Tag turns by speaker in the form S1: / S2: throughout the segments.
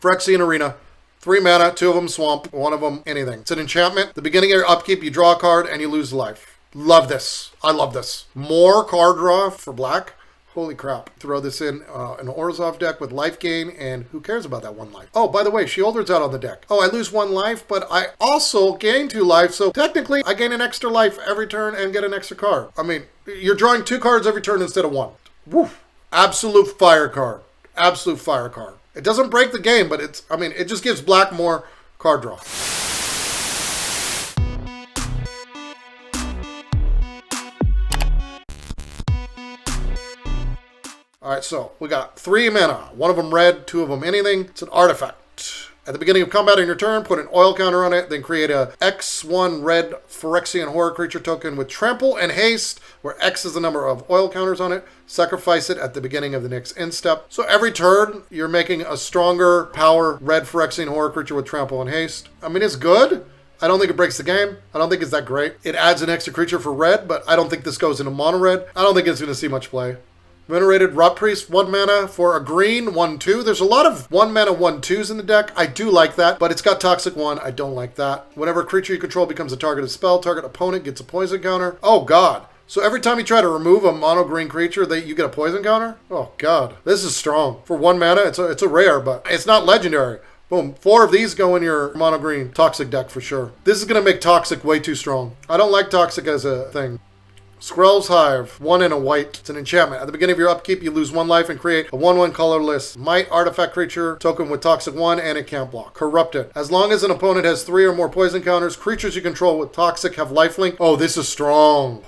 S1: Phyrexian Arena. 3 mana, 2 of them swamp, 1 of them anything. It's an enchantment. The beginning of your upkeep, you draw a card and you lose life. Love this. I love this. More card draw for black. Holy crap. Throw this in an Orzhov deck with life gain, and who cares about that 1 life? Oh, by the way, Sheoldred's out on the deck. Oh, I lose 1 life, but I also gain 2 life, so technically I gain an extra life every turn and get an extra card. I mean, you're drawing 2 cards every turn instead of 1. Woof. Absolute fire card. Absolute fire card. It doesn't break the game, but it just gives black more card draw. All right, so we got 3 mana. 1 of them red, 2 of them anything. It's an artifact. At the beginning of combat on your turn, put an oil counter on it, then create a X1 red Phyrexian horror creature token with trample and haste, where X is the number of oil counters on it. Sacrifice it at the beginning of the next end step. So every turn, you're making a stronger power red Phyrexian horror creature with trample and haste. I mean, it's good. I don't think it breaks the game. I don't think it's that great. It adds an extra creature for red, but I don't think this goes into mono red. I don't think it's going to see much play. Venerated Rotpriest, 1 mana for a green, 1/2. There's a lot of 1 mana 1/2s in the deck. I do like that, but it's got Toxic 1. I don't like that. Whenever a creature you control becomes a targeted spell, target opponent gets a poison counter. Oh, God. So every time you try to remove a mono green creature, you get a poison counter? Oh, God. This is strong. For 1 mana, it's a rare, but it's not legendary. Boom. 4 of these go in your mono green Toxic deck for sure. This is going to make Toxic way too strong. I don't like Toxic as a thing. Skrelv's Hive, 1 and a white. It's an enchantment. At the beginning of your upkeep, you lose 1 life and create a 1/1 colorless might artifact creature token with Toxic 1 and it can't block. Corrupted. As long as an opponent has 3 or more poison counters, creatures you control with Toxic have lifelink. Oh, this is strong.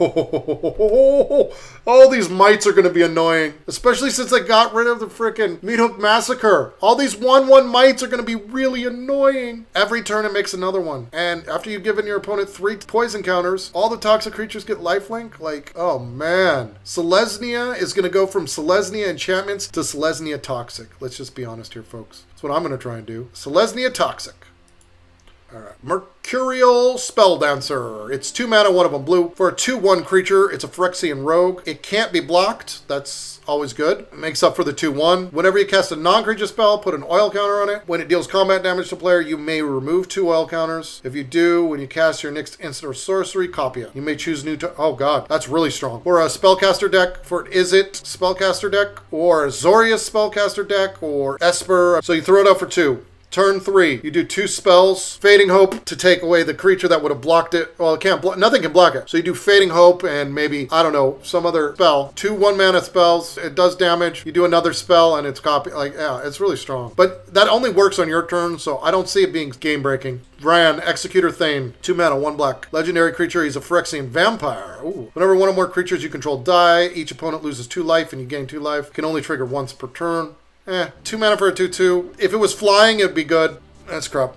S1: All these mites are going to be annoying, especially since I got rid of the frickin' Meathook Massacre. All these 1/1 mites are going to be really annoying. Every turn it makes another one. And after you've given your opponent 3 poison counters, all the Toxic creatures get lifelink. Like, oh man. Selesnya is going to go from Selesnya enchantments to Selesnya Toxic. Let's just be honest here, folks. That's what I'm going to try and do. Selesnya Toxic. All right. Mercurial Spelldancer. It's 2 mana, 1 of them blue. For a 2/1 creature, it's a Phyrexian rogue. It can't be blocked. That's always good. It makes up for the 2/1. Whenever you cast a non-creature spell, put an oil counter on it. When it deals combat damage to player, you may remove 2 oil counters. If you do, when you cast your next instant or sorcery, copy it. You may choose new... Oh, God. That's really strong. For a spellcaster deck, for Izzet spellcaster deck, or Azorius spellcaster deck, or Esper. So you throw it out for 2. Turn 3, you do 2 spells. Fading Hope to take away the creature that would have blocked it. Well, it can't block. Nothing can block it. So you do Fading Hope and maybe, I don't know, some other spell. 2 1-mana spells. It does damage. You do another spell and it's copy. Like, yeah, it's really strong. But that only works on your turn, so I don't see it being game-breaking. Vraan, Executor Thane, 2 mana, 1 black. Legendary creature, he's a Phyrexian vampire. Ooh. Whenever 1 or more creatures you control die, each opponent loses 2 life and you gain 2 life. Can only trigger once per turn. 2 mana for a 2/2. If it was flying, it'd be good. That's crap.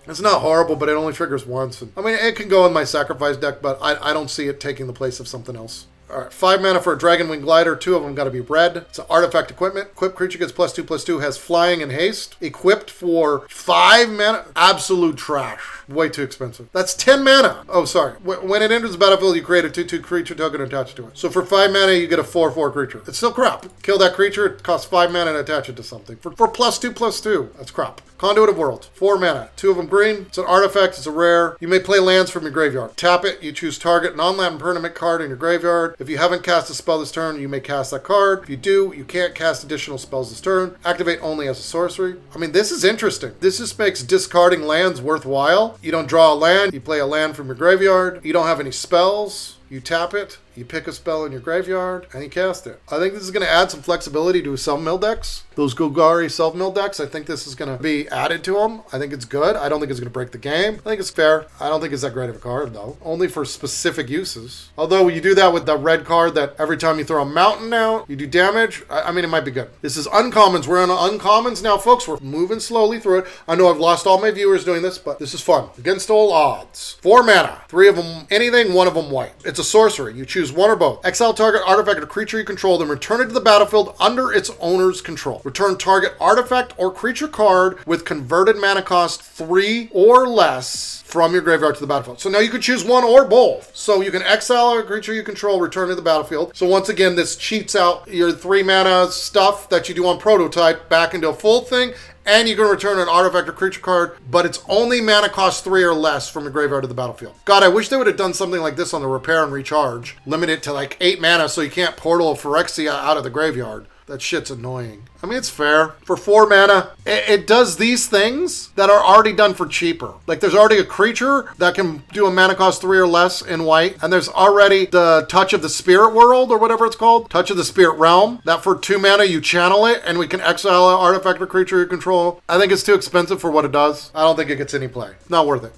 S1: It's not horrible, but it only triggers once. I mean, it can go in my sacrifice deck, but I don't see it taking the place of something else. All right, 5 mana for a Dragonwing Glider. 2 of them got to be red. It's an artifact equipment. Equipped creature gets +2/+2, has flying and haste. Equipped for 5 mana. Absolute trash. Way too expensive. That's 10 mana. Oh, sorry. When it enters the battlefield, you create a 2/2 creature token attached to it. So for 5 mana, you get a 4/4 creature. It's still crap. Kill that creature. It costs 5 mana and attach it to something. For +2/+2. That's crap. Conduit of Worlds. 4 mana. 2 of them green. It's an artifact. It's a rare. You may play lands from your graveyard. Tap it. You choose target non-land permanent card in your graveyard. If you haven't cast a spell this turn, you may cast that card. If you do, you can't cast additional spells this turn. Activate only as a sorcery. I mean, this is interesting. This just makes discarding lands worthwhile. You don't draw a land. You play a land from your graveyard. You don't have any spells. You tap it, you pick a spell in your graveyard, and you cast it. I think this is going to add some flexibility to self-mill decks. Those Golgari self-mill decks, I think this is going to be added to them. I think it's good. I don't think it's going to break the game. I think it's fair. I don't think it's that great of a card, though. Only for specific uses. Although you do that with the red card that every time you throw a mountain out, you do damage. I mean, it might be good. This is uncommons. We're on uncommons now, folks. We're moving slowly through it. I know I've lost all my viewers doing this, but this is fun. Against all odds. 4 mana. 3 of them anything, 1 of them white. It's a sorcery. You choose 1 or both. Exile target artifact or creature you control, then return it to the battlefield under its owner's control. Return target artifact or creature card with converted mana cost 3 or less from your graveyard to the battlefield. So now you can choose 1 or both. So you can exile a creature you control, return to the battlefield. So once again, this cheats out your 3 mana stuff that you do on prototype back into a full thing. and you can return an artifact or creature card, but it's only mana cost 3 or less from the graveyard to the battlefield. God, I wish they would have done something like this on the repair and recharge. Limit it to like 8 mana so you can't portal a Phyrexia out of the graveyard. That shit's annoying. I mean, it's fair. For 4 mana, it does these things that are already done for cheaper. Like, there's already a creature that can do a mana cost 3 or less in white, and there's already the Touch of the Spirit World, or whatever it's called, Touch of the Spirit Realm, that for 2 mana you channel it, and we can exile an artifact or creature you control. I think it's too expensive for what it does. I don't think it gets any play. Not worth it.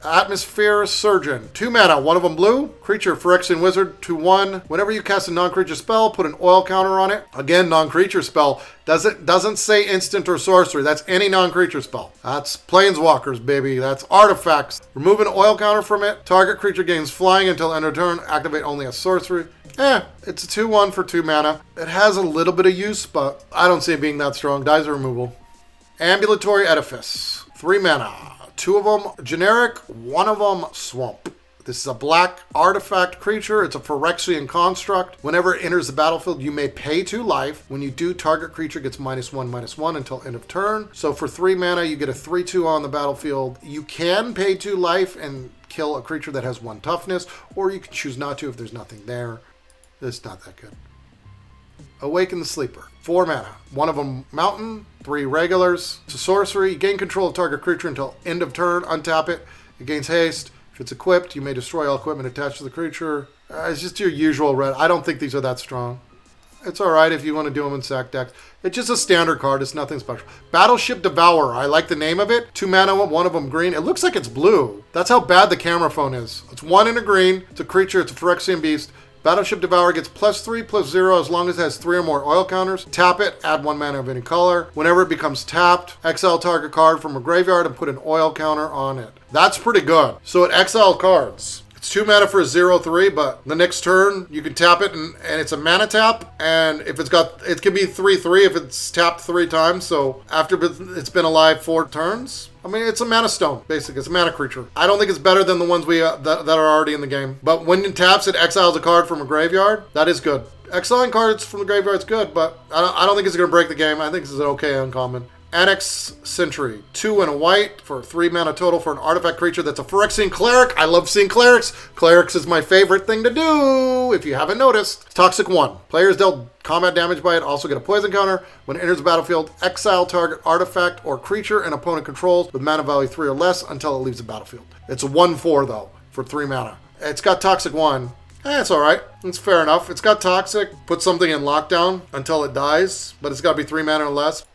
S1: Atmosphere Surgeon. 2 mana, one of them blue. Creature, Phyrexian Wizard, 2/1. Whenever you cast a non-creature spell, put an oil counter on it. Again, non-creature spell. Doesn't say instant or sorcery. That's any non-creature spell. That's planeswalkers, baby. That's artifacts. Remove an oil counter from it. Target creature gains flying until end of turn. Activate only a sorcery. It's a 2/1 for 2 mana. It has a little bit of use, but I don't see it being that strong. Dies are removal. Ambulatory Edifice. 3 mana. 2 of them generic, 1 of them swamp. This is a black artifact creature. It's a Phyrexian construct. Whenever it enters the battlefield, you may pay 2 life. When you do, target creature gets -1/-1 until end of turn. So for 3 mana, you get a 3/2 on the battlefield. You can pay 2 life and kill a creature that has 1 toughness, or you can choose not to if there's nothing there. It's not that good. Awaken the Sleeper. 4 mana. 1 of them mountain, 3 regulars. It's a sorcery. You gain control of target creature until end of turn. Untap it. It gains haste. If it's equipped, you may destroy all equipment attached to the creature. It's just your usual red. I don't think these are that strong. It's alright if you want to do them in sack decks. It's just a standard card. It's nothing special. Battleship Devourer. I like the name of it. 2 mana, 1 of them green. It looks like it's blue. That's how bad the camera phone is. It's 1 in a green. It's a creature. It's a Phyrexian beast. Battleship Devourer gets +3/+0 as long as it has 3 or more oil counters. Tap it, add 1 mana of any color. Whenever it becomes tapped, exile target card from a graveyard and put an oil counter on it. That's pretty good. So it exile cards. It's 2 mana for a 0/3, but the next turn you can tap it and it's a mana tap. And if it can be 3/3 if it's tapped 3 times. So after it's been alive 4 turns. I mean, it's a mana stone, basically. It's a mana creature. I don't think it's better than the ones that are already in the game. But when it taps, it exiles a card from a graveyard. That is good. Exiling cards from the graveyard is good, but I don't think it's going to break the game. I think this is an okay uncommon. Annex Sentry. 2 and a white for 3 mana total for an artifact creature that's a Phyrexian Cleric. I love seeing Clerics. Clerics is my favorite thing to do, if you haven't noticed. Toxic 1. Players dealt combat damage by it also get a poison counter. When it enters the battlefield, exile target artifact or creature an opponent controls with mana value 3 or less until it leaves the battlefield. It's a 1/4 though, for 3 mana. It's got Toxic 1. It's alright. It's fair enough. It's got Toxic. Put something in lockdown until it dies, but it's got to be 3 mana or less.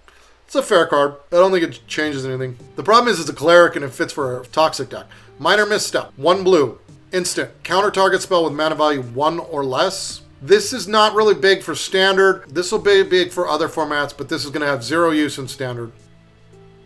S1: It's a fair card. I don't think it changes anything. The problem is it's a Cleric and it fits for a Toxic deck. Minor Misstep. 1 blue. Instant. Counter target spell with mana value 1 or less. This is not really big for Standard. This will be big for other formats, but this is going to have 0 use in Standard.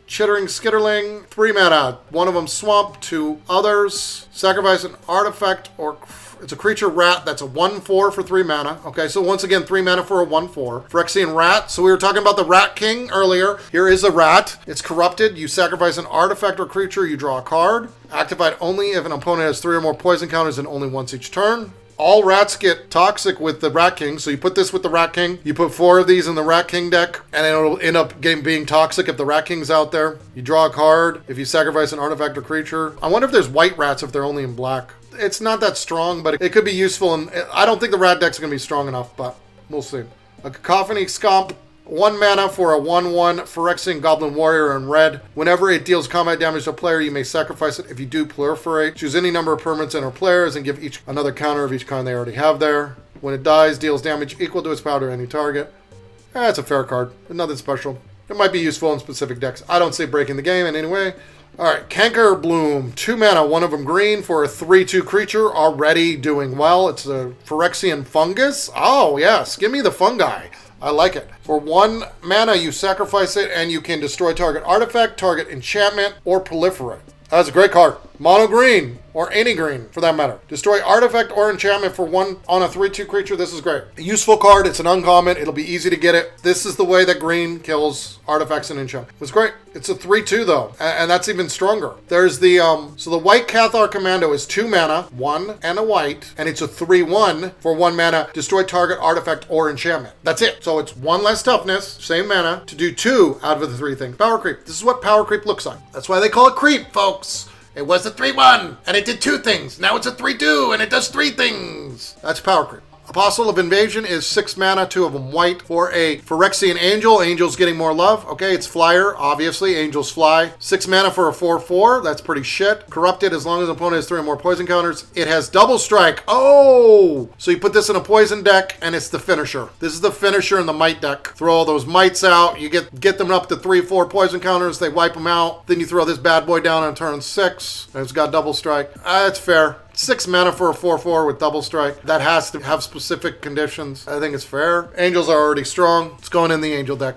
S1: Chittering Skitterling. 3 mana. 1 of them swamp. 2 others. Sacrifice an artifact or... It's a creature rat that's a 1/4 for 3 mana. Okay, so once again, 3 mana for a 1/4. Phyrexian rat. So we were talking about the Rat King earlier. Here is a rat. It's corrupted. You sacrifice an artifact or creature, you draw a card. Activate only if an opponent has 3 or more poison counters and only once each turn. All rats get toxic with the Rat King, so you put this with the Rat King. You put 4 of these in the Rat King deck, and it'll end up being toxic if the Rat King's out there. You draw a card if you sacrifice an artifact or creature. I wonder if there's white rats if they're only in black. It's not that strong, but it could be useful, and I don't think the rat deck's going to be strong enough, but we'll see. A Cacophony Scomp. 1 mana for a 1/1 Phyrexian Goblin Warrior in red. Whenever it deals combat damage to a player, you may sacrifice it. If you do, proliferate. Choose any number of permanents and/or players and give each another counter of each kind they already have there. When it dies, deals damage equal to its power to any target. It's a fair card. Nothing special. It might be useful in specific decks. I don't see it breaking the game in any way. Alright, Cankerbloom. 2 mana, 1 of them green for a 3/2 creature. Already doing well. It's a Phyrexian Fungus. Oh, yes. Give me the fungi. I like it. For 1 mana, you sacrifice it and you can destroy target artifact, target enchantment, or proliferate. That's a great card. Mono green, or any green for that matter. Destroy artifact or enchantment for 1 on a 3/2 creature. This is great. A useful card. It's an uncommon. It'll be easy to get it. This is the way that green kills artifacts and enchantment. It's great. It's a 3/2 though, and that's even stronger. There's the, so the white Cathar Commando is 2 mana, 1 and a white, and it's a 3/1 for 1 mana, destroy target artifact or enchantment. That's it. So it's 1 less toughness, same mana, to do 2 out of the 3 things. Power creep. This is what power creep looks like. That's why they call it creep, folks. It was a 3/1, and it did 2 things. Now it's a 3/2, and it does 3 things. That's power creep. Apostle of Invasion is 6 mana, 2 of them white, for a Phyrexian Angel. Angel's getting more love. Okay, it's flyer, obviously. Angels fly. 6 mana for a 4/4. That's pretty shit. Corrupted, as long as the opponent has 3 or more poison counters. It has double strike. Oh! So you put this in a poison deck, and it's the finisher. This is the finisher in the might deck. Throw all those mites out. You get them up to 3-4 poison counters. They wipe them out. Then you throw this bad boy down on turn 6. And it's got double strike. That's fair. 6 mana for a 4/4 with double strike. That has to have specific conditions. I think it's fair. Angels are already strong. It's going in the angel deck.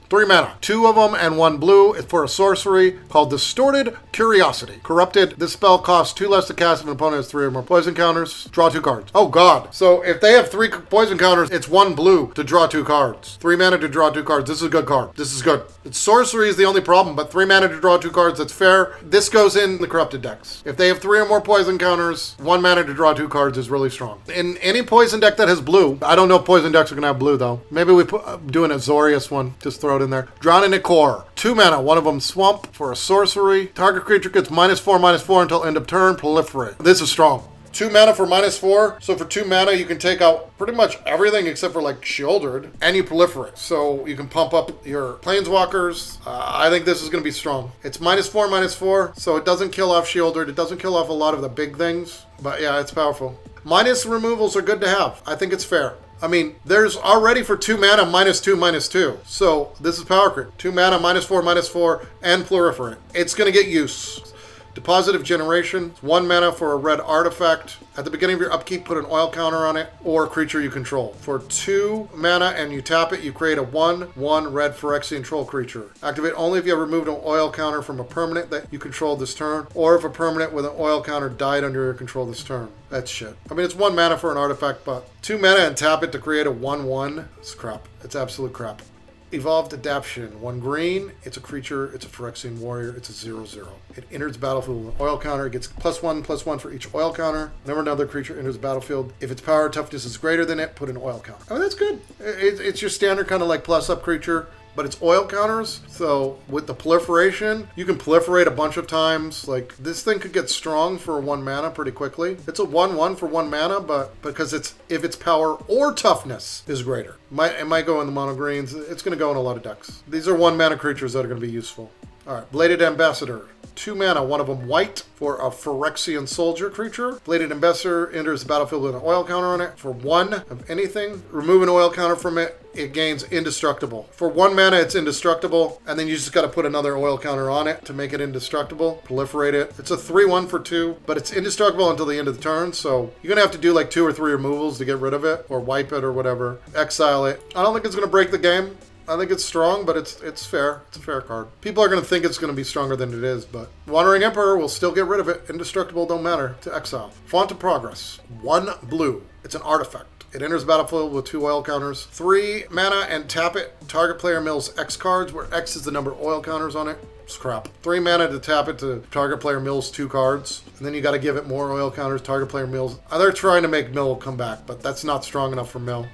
S1: 3 mana, 2 of them and 1 blue. It's for a sorcery called Distorted Curiosity. Corrupted, this spell costs 2 less to cast if an opponent has 3 or more poison counters. Draw 2 cards. Oh god. So if they have 3 poison counters, it's 1 blue to draw 2 cards. 3 mana to draw 2 cards. This is a good card. This is good. It's sorcery is the only problem, but 3 mana to draw 2 cards, that's fair. This goes in the corrupted decks. If they have 3 or more poison counters, 1 mana to draw 2 cards is really strong. In any poison deck that has blue, I don't know if poison decks are going to have blue though. Maybe we do an Azorius one. Just throw it in there. Drowning in Core. 2 mana, 1 of them swamp for a sorcery. Target creature gets -4/-4 until end of turn. Proliferate. This is strong. 2 mana for -4. So for 2 mana, you can take out pretty much everything except for like Shieldred, and you proliferate. So you can pump up your Planeswalkers. I think this is going to be strong. It's -4/-4, so it doesn't kill off Shieldred. It doesn't kill off a lot of the big things. But yeah, it's powerful. Minus removals are good to have. I think it's fair. I mean, there's already for 2 mana -2/-2. So this is power creep. 2 mana -4/-4 and proliferate. It's going to get use. Deposit of Generation, 1 mana for a red artifact. At the beginning of your upkeep, put an oil counter on it or creature you control. For 2 mana and you tap it, you create a 1/1 red Phyrexian troll creature. Activate only if you have removed an oil counter from a permanent that you control this turn, or if a permanent with an oil counter died under your control this turn. That's shit. I mean, it's 1 mana for an artifact, but 2 mana and tap it to create a 1/1. It's crap. It's absolute crap. Evolved Adaption. 1 green. It's a creature. It's a Phyrexian warrior. It's a 0/0. It enters the battlefield with an oil counter. It gets +1/+1 for each oil counter. Whenever another creature enters the battlefield, if its power toughness is greater than it, put an oil counter. I mean, that's good. It's your standard kind of like +up creature, but it's oil counters. So with the proliferation, you can proliferate a bunch of times. Like, this thing could get strong for 1 mana pretty quickly. It's a 1/1 for 1 mana, but because if its power or toughness is greater. It might go in the mono greens. It's going to go in a lot of decks. These are 1 mana creatures that are going to be useful. All right, Bladed Ambassador. 2 mana, 1 of them white for a Phyrexian soldier creature. Bladed Ambassador enters the battlefield with an oil counter on it. For 1 of anything, remove an oil counter from it. It gains indestructible. For 1 mana, it's indestructible, and then you just got to put another oil counter on it to make it indestructible. Proliferate it. It's a 3/1 for 2, but it's indestructible until the end of the turn, so you're going to have to do like 2 or 3 removals to get rid of it, or wipe it or whatever. Exile it. I don't think it's going to break the game. I think it's strong, but it's fair. It's a fair card. People are going to think it's going to be stronger than it is, but Wandering Emperor will still get rid of it. Indestructible don't matter to exile. Font of Progress. 1 blue. It's an artifact. It enters the battlefield with 2 oil counters. 3 mana and tap it. Target player mills X cards, where X is the number of oil counters on it. It's crap. 3 mana to tap it to target player mills 2 cards. And then you got to give it more oil counters. Target player mills. They're trying to make mill come back, but that's not strong enough for mill.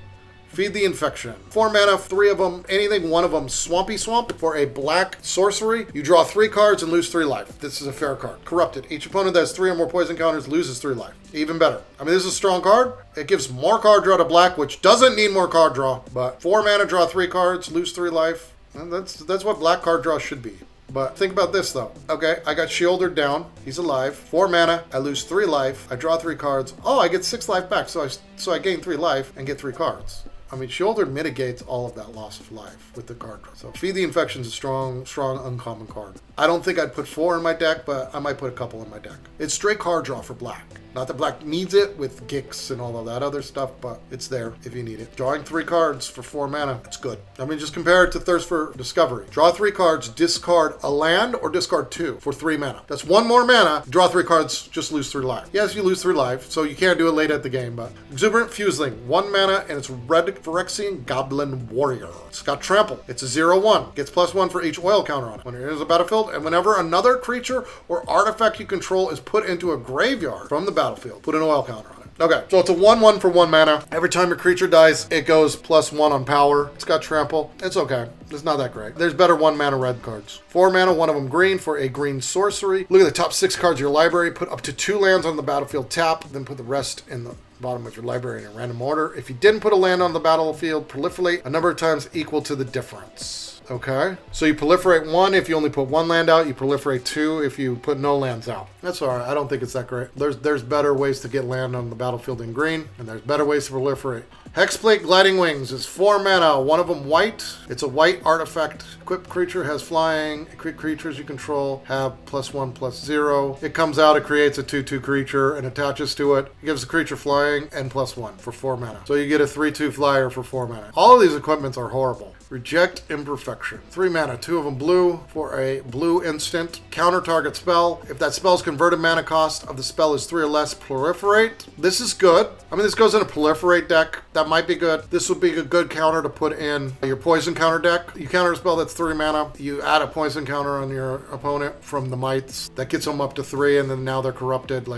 S1: Feed the Infection. 4 mana, 3 of them, anything, 1 of them, Swampy Swamp. For a black sorcery, you draw 3 cards and lose 3 life. This is a fair card. Corrupted. Each opponent that has 3 or more poison counters loses 3 life. Even better. I mean, this is a strong card. It gives more card draw to black, which doesn't need more card draw. But 4 mana, draw 3 cards, lose 3 life. And that's what black card draw should be. But think about this, though. Okay, I got Shieldred down. He's alive. 4 mana. I lose 3 life. I draw 3 cards. Oh, I get 6 life back. So I gain 3 life and get 3 cards. I mean, Shoulder mitigates all of that loss of life with the card draw. So Feed the Infection's a strong uncommon card. I don't think I'd put 4 in my deck, but I might put a couple in my deck. It's straight card draw for black. Not that black needs it with Gix and all of that other stuff, but it's there if you need it. Drawing 3 cards for 4 mana, it's good. I mean, just compare it to Thirst for Discovery. Draw 3 cards, discard a land, or discard 2 for 3 mana. That's 1 more mana, draw 3 cards, just lose 3 life. Yes, you lose 3 life, so you can't do it late at the game, but Exuberant Fuseling, 1 mana, and it's red Phyrexian Goblin Warrior. It's got Trample. It's a 0/1. Gets +1 for each oil counter on it. When it enters the battlefield, and whenever another creature or artifact you control is put into a graveyard from the battlefield, put an oil counter on it. Okay, so it's a 1/1 for 1 mana. Every time your creature dies, it goes +1 on power. It's got Trample. It's okay. It's not that great. There's better 1 mana red cards. 4 mana, 1 of them green for a green sorcery. Look at the top 6 cards of your library. Put up to 2 lands on the battlefield tap, then put the rest in the bottom of your library in a random order. If you didn't put a land on the battlefield, proliferate a number of times equal to the difference. Okay, so you proliferate 1 if you only put 1 land out. You proliferate 2 if you put no lands out. That's all right. I don't think it's that great. There's better ways to get land on the battlefield in green, and there's better ways to proliferate. Hexplate Gliding Wings is 4 mana, 1 of them white. It's a white artifact. Equipped creature has flying. Equipped creatures you control have +1/+0. It comes out, it creates a 2/2 creature and attaches to it. It gives the creature flying and +1 for 4 mana. So you get a 3/2 flyer for 4 mana. All of these equipments are horrible. Reject Imperfection. 3 mana, 2 of them blue for a blue instant. Counter target spell. If that spell's converted mana cost of the spell is 3 or less, proliferate. This is good. I mean, this goes in a proliferate deck. That might be good. This would be a good counter to put in your poison counter deck. You counter a spell that's 3 mana. You add a poison counter on your opponent from the mites. That gets them up to 3, and then now they're corrupted.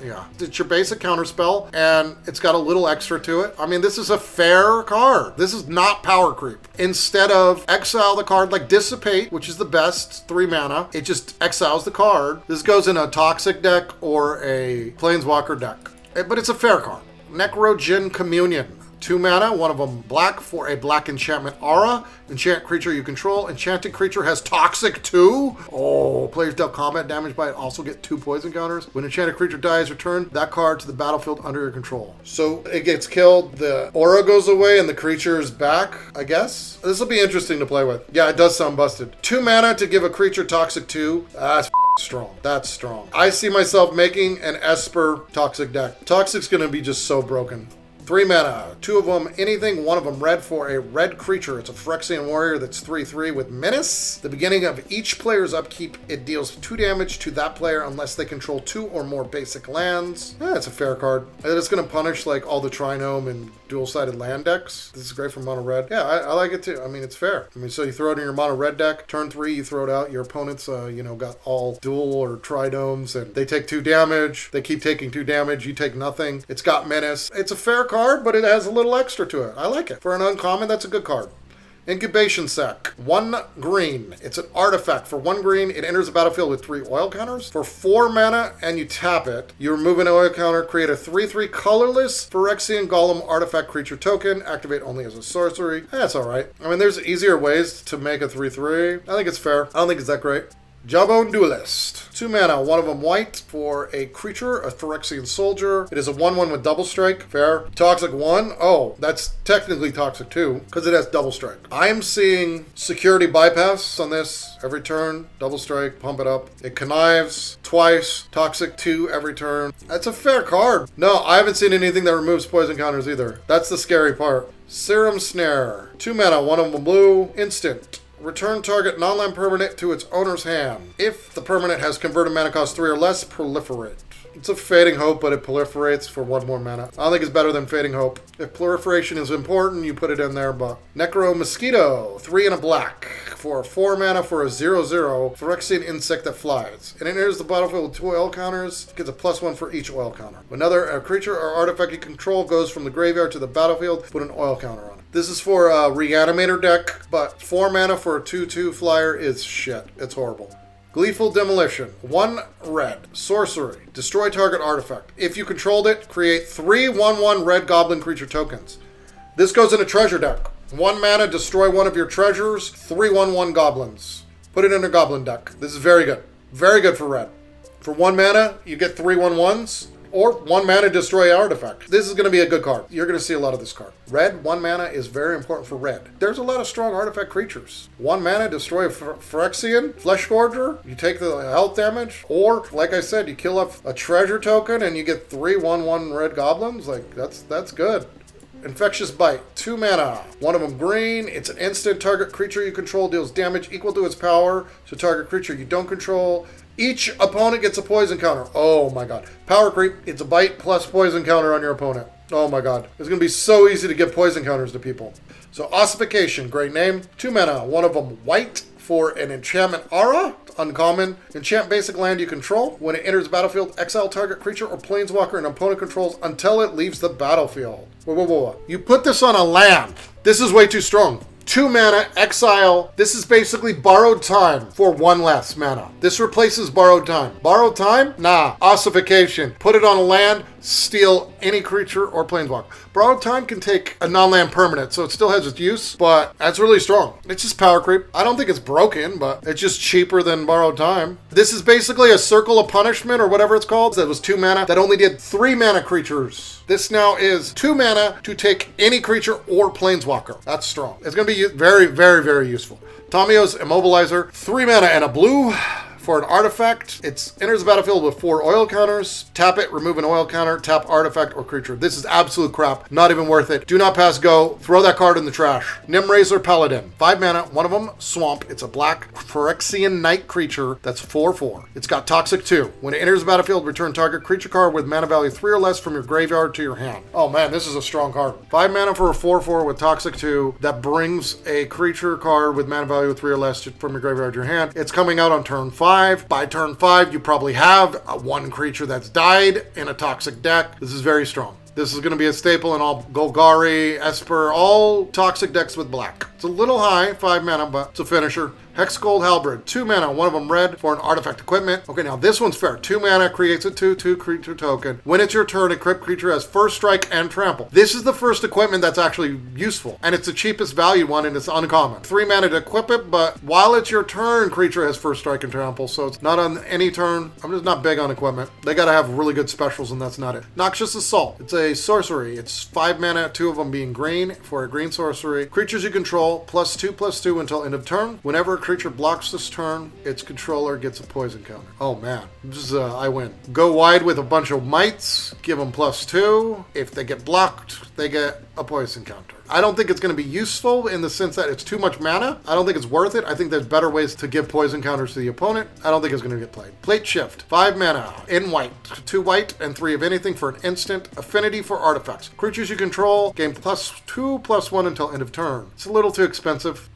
S1: Yeah. It's your basic counter spell, and it's got a little extra to it. I mean, this is a fair card. This is not power creep. Instead of exile the card like Dissipate, which is the best, 3 mana, it just exiles the card. This goes in a Toxic deck or a Planeswalker deck. But it's a fair card. Necrogen Communion. 2 mana, 1 of them black for a black enchantment aura. Enchant creature you control. Enchanted creature has Toxic 2. Oh, players dealt combat damage by it also get 2 poison counters. When enchanted creature dies, return that card to the battlefield under your control. So it gets killed, the aura goes away, and the creature is back, I guess? This will be interesting to play with. Yeah, it does sound busted. 2 mana to give a creature Toxic 2. That's strong. That's strong. I see myself making an Esper Toxic deck. Toxic's gonna be just so broken. 3 mana, 2 of them anything, 1 of them red for a red creature. It's a Phyrexian warrior that's 3/3 with menace. The beginning of each player's upkeep, it deals 2 damage to that player unless they control 2 or more basic lands. It's a fair card. It's going to punish like all the Trinome and dual-sided land decks. This is great for mono red. Yeah, I like it too. I mean, it's fair. I mean, so you throw it in your mono red deck. Turn 3, you throw it out. Your opponent's, got all dual or Trinomes, and they take 2 damage. They keep taking 2 damage. You take nothing. It's got menace. It's a fair card, but it has a little extra to it. I like it. For an uncommon, that's a good card. Incubation Sac. 1 green. It's an artifact. For 1 green, it enters the battlefield with 3 oil counters. For 4 mana, and you tap it, you remove an oil counter, create a 3/3 colorless Phyrexian Golem artifact creature token, activate only as a sorcery. That's alright. I mean, there's easier ways to make a 3/3. I think it's fair. I don't think it's that great. Jawbone Duelist. 2 mana, 1 of them white for a creature, a Phyrexian soldier. It is a 1/1 with double strike. Fair. Toxic 1. Oh, that's technically Toxic 2 because it has double strike. I'm seeing security bypass on this every turn. Double strike, pump it up. It connives twice. Toxic 2 every turn. That's a fair card. No, I haven't seen anything that removes poison counters either. That's the scary part. Serum Snare. 2 mana, 1 of them blue. Instant. Return target non-land permanent to its owner's hand. If the permanent has converted mana cost 3 or less, proliferate. It's a Fading Hope, but it proliferates for 1 more mana. I don't think it's better than Fading Hope. If proliferation is important, you put it in there, but... Necro Mosquito. 3 and a black. For 4 mana for a 0/0 Phyrexian insect that flies. It enters the battlefield with 2 oil counters. It gets a +1 for each oil counter. Whenever a creature or artifact you control goes from the graveyard to the battlefield, put an oil counter on it. This is for a Reanimator deck, but 4 mana for a 2/2 flyer is shit. It's horrible. Gleeful Demolition. 1 red. Sorcery. Destroy target artifact. If you controlled it, create 3 1/1 red goblin creature tokens. This goes in a treasure deck. 1 mana, destroy 1 of your treasures. 3 1/1 goblins. Put it in a goblin deck. This is very good. Very good for red. For 1 mana, you get 3 1/1s. Or 1 mana destroy artifact. This is going to be a good card. You're going to see a lot of this card. Red, 1 mana is very important for red. There's a lot of strong artifact creatures. 1 mana, destroy a Phyrexian, Flesh Gorger, you take the health damage, or, like I said, you kill off a treasure token and you get 3 1/1 red goblins. Like, that's good. Infectious Bite, 2 mana. One of them green. It's an instant. Target creature you control deals damage equal to its power to target creature you don't control. Each opponent gets a poison counter. Oh my god. Power creep. It's a bite plus poison counter on your opponent. Oh my god. It's going to be so easy to give poison counters to people. So Ossification, great name. 2 mana. One of them white for an enchantment aura. Uncommon. Enchant basic land you control. When it enters the battlefield, exile target creature or planeswalker an opponent controls until it leaves the battlefield. Whoa. You put this on a land. This is way too strong. 2 mana, exile. This is basically borrowed time for 1 less mana. This replaces borrowed time. Borrowed time? Nah. Ossification. Put it on a land, steal any creature or planeswalker. Borrowed time can take a non-land permanent, so it still has its use, but that's really strong. It's just power creep. I don't think it's broken, but it's just cheaper than borrowed time. This is basically a Circle of Punishment or whatever it's called. That was 2 mana that only did 3 mana creatures. This now is 2 mana to take any creature or planeswalker. That's strong. It's going to be very, very, very useful. Tamiyo's Immobilizer, 3 mana and a blue. For an artifact, it enters the battlefield with 4 oil counters. Tap it, remove an oil counter, tap artifact or creature. This is absolute crap. Not even worth it. Do not pass go. Throw that card in the trash. Nimrazor Paladin. 5 mana, one of them, Swamp. It's a black Phyrexian Knight creature that's 4/4. It's got Toxic 2. When it enters the battlefield, return target creature card with mana value 3 or less from your graveyard to your hand. Oh man, this is a strong card. 5 mana for a 4/4 with Toxic 2 that brings a creature card with mana value 3 or less from your graveyard to your hand. It's coming out on turn 5. By turn 5, you probably have 1 creature that's died in a toxic deck. This is very strong. This is going to be a staple in all Golgari, Esper, all toxic decks with black. It's a little high, 5 mana, but it's a finisher. Hexgold Halberd, 2 mana, one of them red for an artifact equipment. Okay, now this one's fair. 2 mana creates a 2/2 creature token. When it's your turn, equip creature has first strike and trample. This is the first equipment that's actually useful, and it's the cheapest value one, and it's uncommon. 3 mana to equip it, but while it's your turn, creature has first strike and trample, so it's not on any turn. I'm just not big on equipment. They gotta have really good specials, and that's not it. Noxious Assault. It's a sorcery. It's 5 mana, 2 of them being green for a green sorcery. Creatures you control, +2/+2 until end of turn. Whenever creature blocks this turn, its controller gets a poison counter. Oh man, this is I win. Go wide with a bunch of mites, give them +2. If they get blocked, they get a poison counter. I don't think it's going to be useful in the sense that it's too much mana. I don't think it's worth it. I think there's better ways to give poison counters to the opponent. I don't think it's going to get played. Plate Shift, 5 mana, in white. 2 white and 3 of anything for an instant. Affinity for artifacts. Creatures you control, gain +2/+1 until end of turn. It's a little too expensive.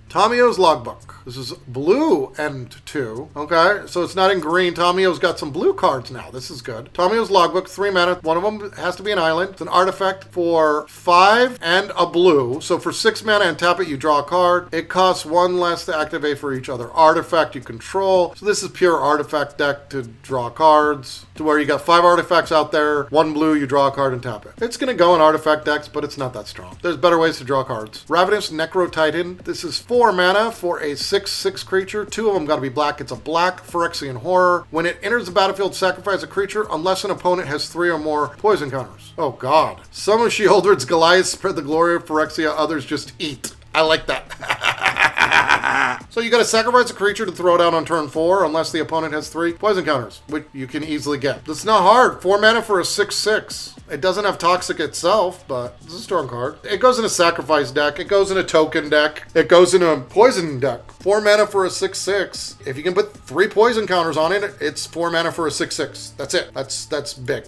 S1: Tamiyo's Logbook. This is blue and 2. Okay, so it's not in green. Tamiyo's got some blue cards now. This is good. Tamiyo's Logbook, 3 mana. One of them has to be an island. It's an artifact for 5 and a blue. So for 6 mana and tap it, you draw a card. It costs 1 less to activate for each other artifact you control. So this is pure artifact deck to draw cards. To where you got 5 artifacts out there, 1 blue, you draw a card and tap it. It's going to go in artifact decks, but it's not that strong. There's better ways to draw cards. Ravenous Necro Titan. This is 4 mana for a 6/6 creature. 2 of them got to be black. It's a black Phyrexian Horror. When it enters the battlefield, sacrifice a creature unless an opponent has 3 or more poison counters. Oh god. Some of Sheoldred's Goliaths spread the glory of Phyrexia, others just eat. I like that. So you got to sacrifice a creature to throw down on turn 4 unless the opponent has 3 poison counters, which you can easily get. That's not hard. 4 mana for a 6/6. It doesn't have Toxic itself, but it's a strong card. It goes in a sacrifice deck. It goes in a token deck. It goes in a poison deck. 4 mana for a 6/6. If you can put 3 poison counters on it, it's 4 mana for a 6/6. That's it. That's big.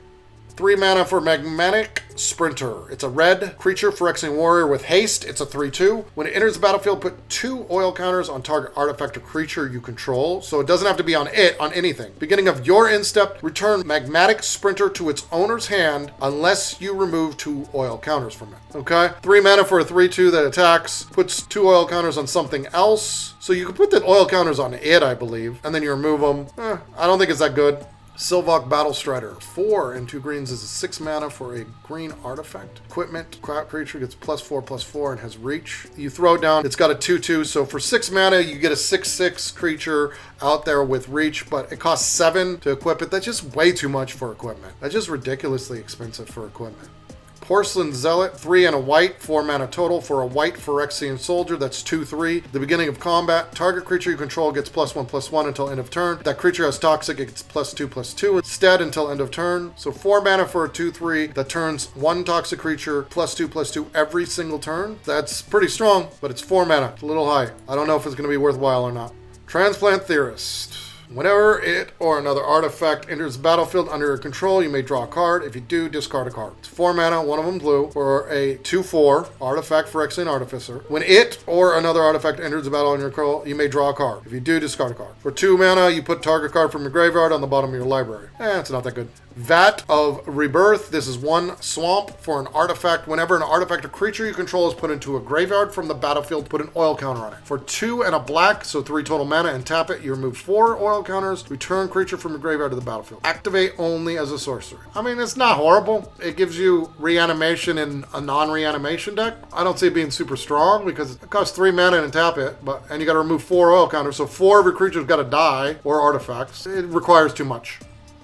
S1: 3 mana for Magmatic Sprinter. It's a red creature, Phyrexian Warrior with haste. It's a 3/2. When it enters the battlefield, put 2 oil counters on target artifact or creature you control. So it doesn't have to be on it, on anything. Beginning of your end step, return Magmatic Sprinter to its owner's hand unless you remove 2 oil counters from it. Okay? 3 mana for a 3/2 that attacks. Puts 2 oil counters on something else. So you can put the oil counters on it, I believe, and then you remove them. I don't think it's that good. Sylvok Battlestrider. 4 and 2 greens is a 6 mana for a green artifact. Equipment, creature gets +4/+4 and has reach. You throw it down, it's got a 2/2, so for 6 mana, you get a 6/6 creature out there with reach, but it costs 7 to equip it. That's just way too much for equipment. That's just ridiculously expensive for equipment. Porcelain Zealot, 3 and a white, 4 mana total for a white Phyrexian soldier. That's 2/3. The beginning of combat, target creature you control gets +1/+1 until end of turn. If that creature has toxic, it gets +2/+2 instead until end of turn. So 4 mana for a 2/3 that turns one toxic creature +2/+2 every single turn. That's pretty strong, but it's 4 mana. It's a little high. I don't know if it's going to be worthwhile or not. Transplant Theorist. Whenever it or another artifact enters the battlefield under your control, you may draw a card. If you do, discard a card. It's 4 mana, one of them blue, for a 2/4 artifact Phyrexian Artificer. When it or another artifact enters the battle under your control, you may draw a card. If you do, discard a card. For 2 mana, you put target card from your graveyard on the bottom of your library. It's not that good. Vat of Rebirth. This is 1 swamp for an artifact. Whenever an artifact or creature you control is put into a graveyard from the battlefield, put an oil counter on it. For 2 and a black, so 3 total mana, and tap it, you remove 4 oil counters. Return creature from your graveyard to the battlefield. Activate only as a sorcery. I mean, it's not horrible. It gives you reanimation in a non-reanimation deck. I don't see it being super strong because it costs 3 mana and tap it, and you got to remove 4 oil counters, so 4 of your creatures got to die, or artifacts. It requires too much.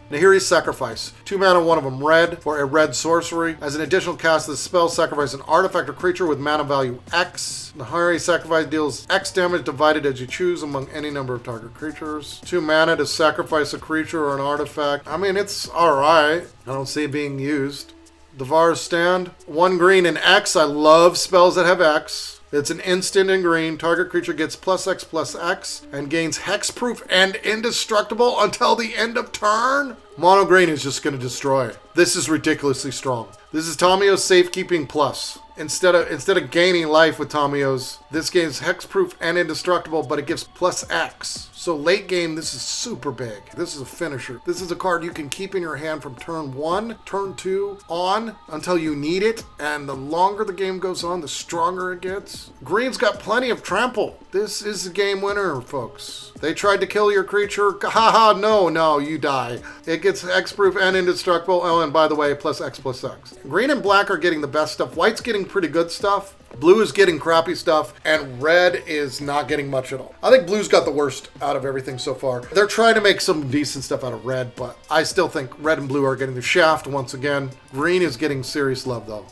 S1: Nahiri's Sacrifice. 2 mana, one of them red, for a red sorcery. As an additional cast of the spell, sacrifice an artifact or creature with mana value X. Nahiri's Sacrifice deals X damage divided as you choose among any number of target creatures. 2 mana to sacrifice a creature or an artifact. I mean, it's alright. I don't see it being used. Devourer's Stand. 1 green and X. I love spells that have X. It's an instant in green. Target creature gets +X/+X and gains hexproof and indestructible until the end of turn. Mono green is just going to destroy it. This is ridiculously strong. This is Tamiyo's Safekeeping Plus. Instead of gaining life with Tamiyo's, this gains hexproof and indestructible, but it gives +X. So late game, this is super big. This is a finisher. This is a card you can keep in your hand from turn 1, turn 2, on until you need it. And the longer the game goes on, the stronger it gets. Green's got plenty of trample. This is a game winner, folks. They tried to kill your creature. Haha, no, you die. It gets hexproof and indestructible. Oh, and by the way, +X/+X. Green and black are getting the best stuff. White's getting pretty good stuff. Blue is getting crappy stuff, and red is not getting much at all. I think blue's got the worst out of everything so far. They're trying to make some decent stuff out of red, but I still think red and blue are getting the shaft once again. Green is getting serious love, though.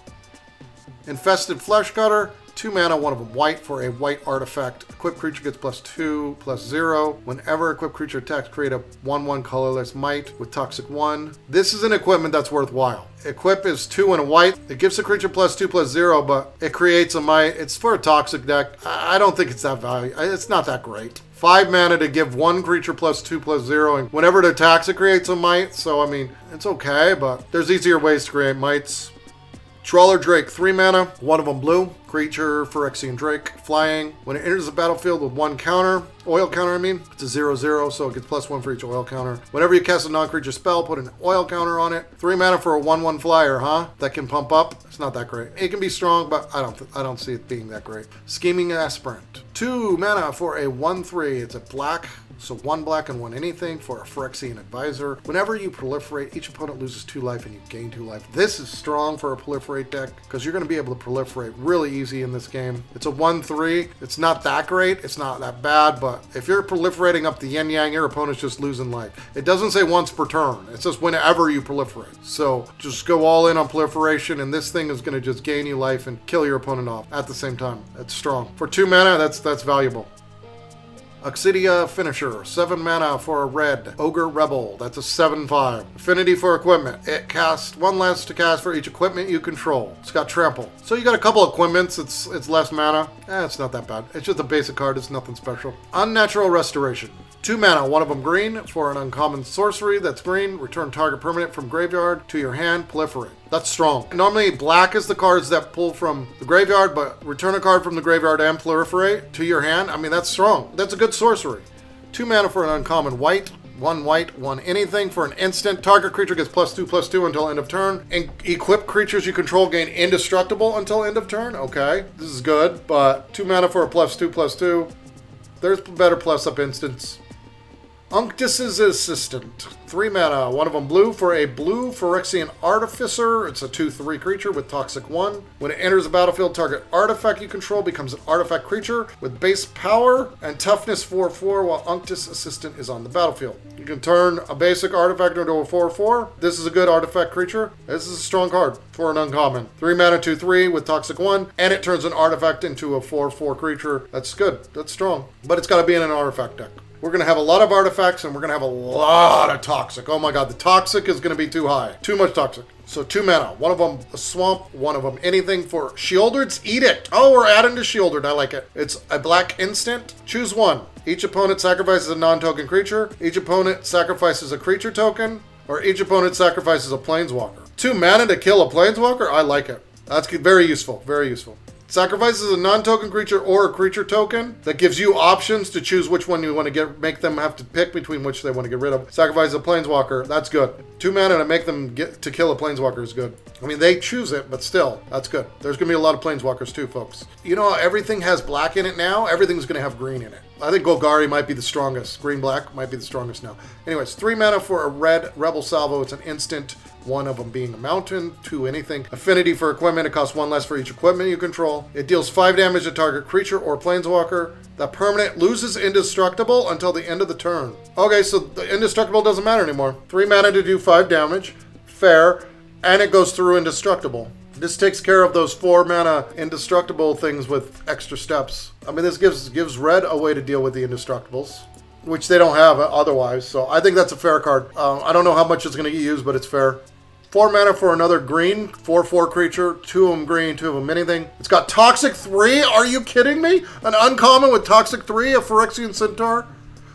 S1: Infested Fleshcutter. 2 mana, one of them white for a white artifact. Equipped creature gets +2/+0. Whenever equipped creature attacks, create a 1/1 colorless might with toxic 1. This is an equipment that's worthwhile. Equip is 2 and a white. It gives the creature +2/+0, but it creates a might. It's for a toxic deck. I don't think it's that value. It's not that great. 5 mana to give one creature +2/+0, and whenever it attacks, it creates a might. So, I mean, it's okay, but there's easier ways to create mights. Trawler Drake, 3 mana, one of them blue. Creature, Phyrexian Drake, flying. When it enters the battlefield with 1 counter, oil counter, it's a 0/0, so it gets +1 for each oil counter. Whenever you cast a non-creature spell, put an oil counter on it. 3 mana for a 1/1 flyer, that can pump up. It's not that great. It can be strong, but I don't see it being that great. Scheming Aspirant. 2 mana for a 1/3. It's a black. So 1 black and 1 anything for a Phyrexian Advisor. Whenever you proliferate, each opponent loses 2 life and you gain 2 life. This is strong for a proliferate deck because you're going to be able to proliferate really easy in this game. It's a 1/3. It's not that great. It's not that bad, but if you're proliferating up the yin yang, your opponent's just losing life. It doesn't say once per turn. It says whenever you proliferate. So just go all in on proliferation, and this thing is going to just gain you life and kill your opponent off at the same time. It's strong. For 2 mana, that's valuable. Oxidia Finisher, 7 mana for a red. Ogre Rebel, that's a 7/5. Affinity for equipment. It casts 1 less to cast for each equipment you control. It's got trample. So you got a couple equipments, it's less mana. It's not that bad. It's just a basic card, it's nothing special. Unnatural Restoration. 2 mana, one of them green for an uncommon sorcery that's green. Return target permanent from graveyard to your hand, proliferate. That's strong. Normally black is the cards that pull from the graveyard, but return a card from the graveyard and proliferate to your hand. I mean, that's strong. That's a good sorcery. 2 mana for an uncommon white. 1 white, 1 anything for an instant. Target creature gets +2/+2 until end of turn. And equipped creatures you control gain indestructible until end of turn. Okay, this is good, but 2 mana for a +2/+2. There's better plus up instants. Unctus's Assistant. 3 mana, one of them blue for a blue Phyrexian Artificer. It's a 2/3 creature with Toxic 1. When it enters the battlefield, target artifact you control becomes an artifact creature with base power and toughness 4/4 while Unctus Assistant is on the battlefield. You can turn a basic artifact into a 4/4. This is a good artifact creature. This is a strong card for an uncommon. 3 mana, 2/3 with Toxic 1, and it turns an artifact into a 4/4 creature. That's good. That's strong. But it's got to be in an artifact deck. We're going to have a lot of artifacts, and we're going to have a lot of Toxic. Oh my god, the Toxic is going to be too high. Too much Toxic. So 2 mana. One of them a Swamp, one of them anything for Sheoldred's Edict. Oh, we're adding to Sheoldred. I like it. It's a black instant. Choose one. Each opponent sacrifices a non-token creature. Each opponent sacrifices a creature token. Or each opponent sacrifices a Planeswalker. 2 mana to kill a Planeswalker? I like it. That's very useful. Very useful. Sacrifices a non-token creature or a creature token that gives you options to choose which one you want to get, make them have to pick between which they want to get rid of. Sacrifice a Planeswalker, that's good. 2 mana to make them get to kill a Planeswalker is good. I mean, they choose it, but still, that's good. There's going to be a lot of Planeswalkers too, folks. You know, everything has black in it now. Everything's going to have green in it. I think Golgari might be the strongest. Green-black might be the strongest now. Anyways, 3 mana for a red Rebel Salvo. It's an instant. One of them being a mountain, 2 anything. Affinity for equipment, it costs 1 less for each equipment you control. It deals 5 damage to target creature or planeswalker. The permanent loses indestructible until the end of the turn. Okay, so the indestructible doesn't matter anymore. 3 mana to do 5 damage. Fair. And it goes through indestructible. This takes care of those 4 mana indestructible things with extra steps. I mean, this gives red a way to deal with the indestructibles, which they don't have otherwise. So I think that's a fair card. I don't know how much it's going to get used, but it's fair. 4 mana for another green, 4/4 creature, 2 of them green, 2 of them anything. It's got Toxic 3? Are you kidding me? An uncommon with Toxic 3, a Phyrexian Centaur?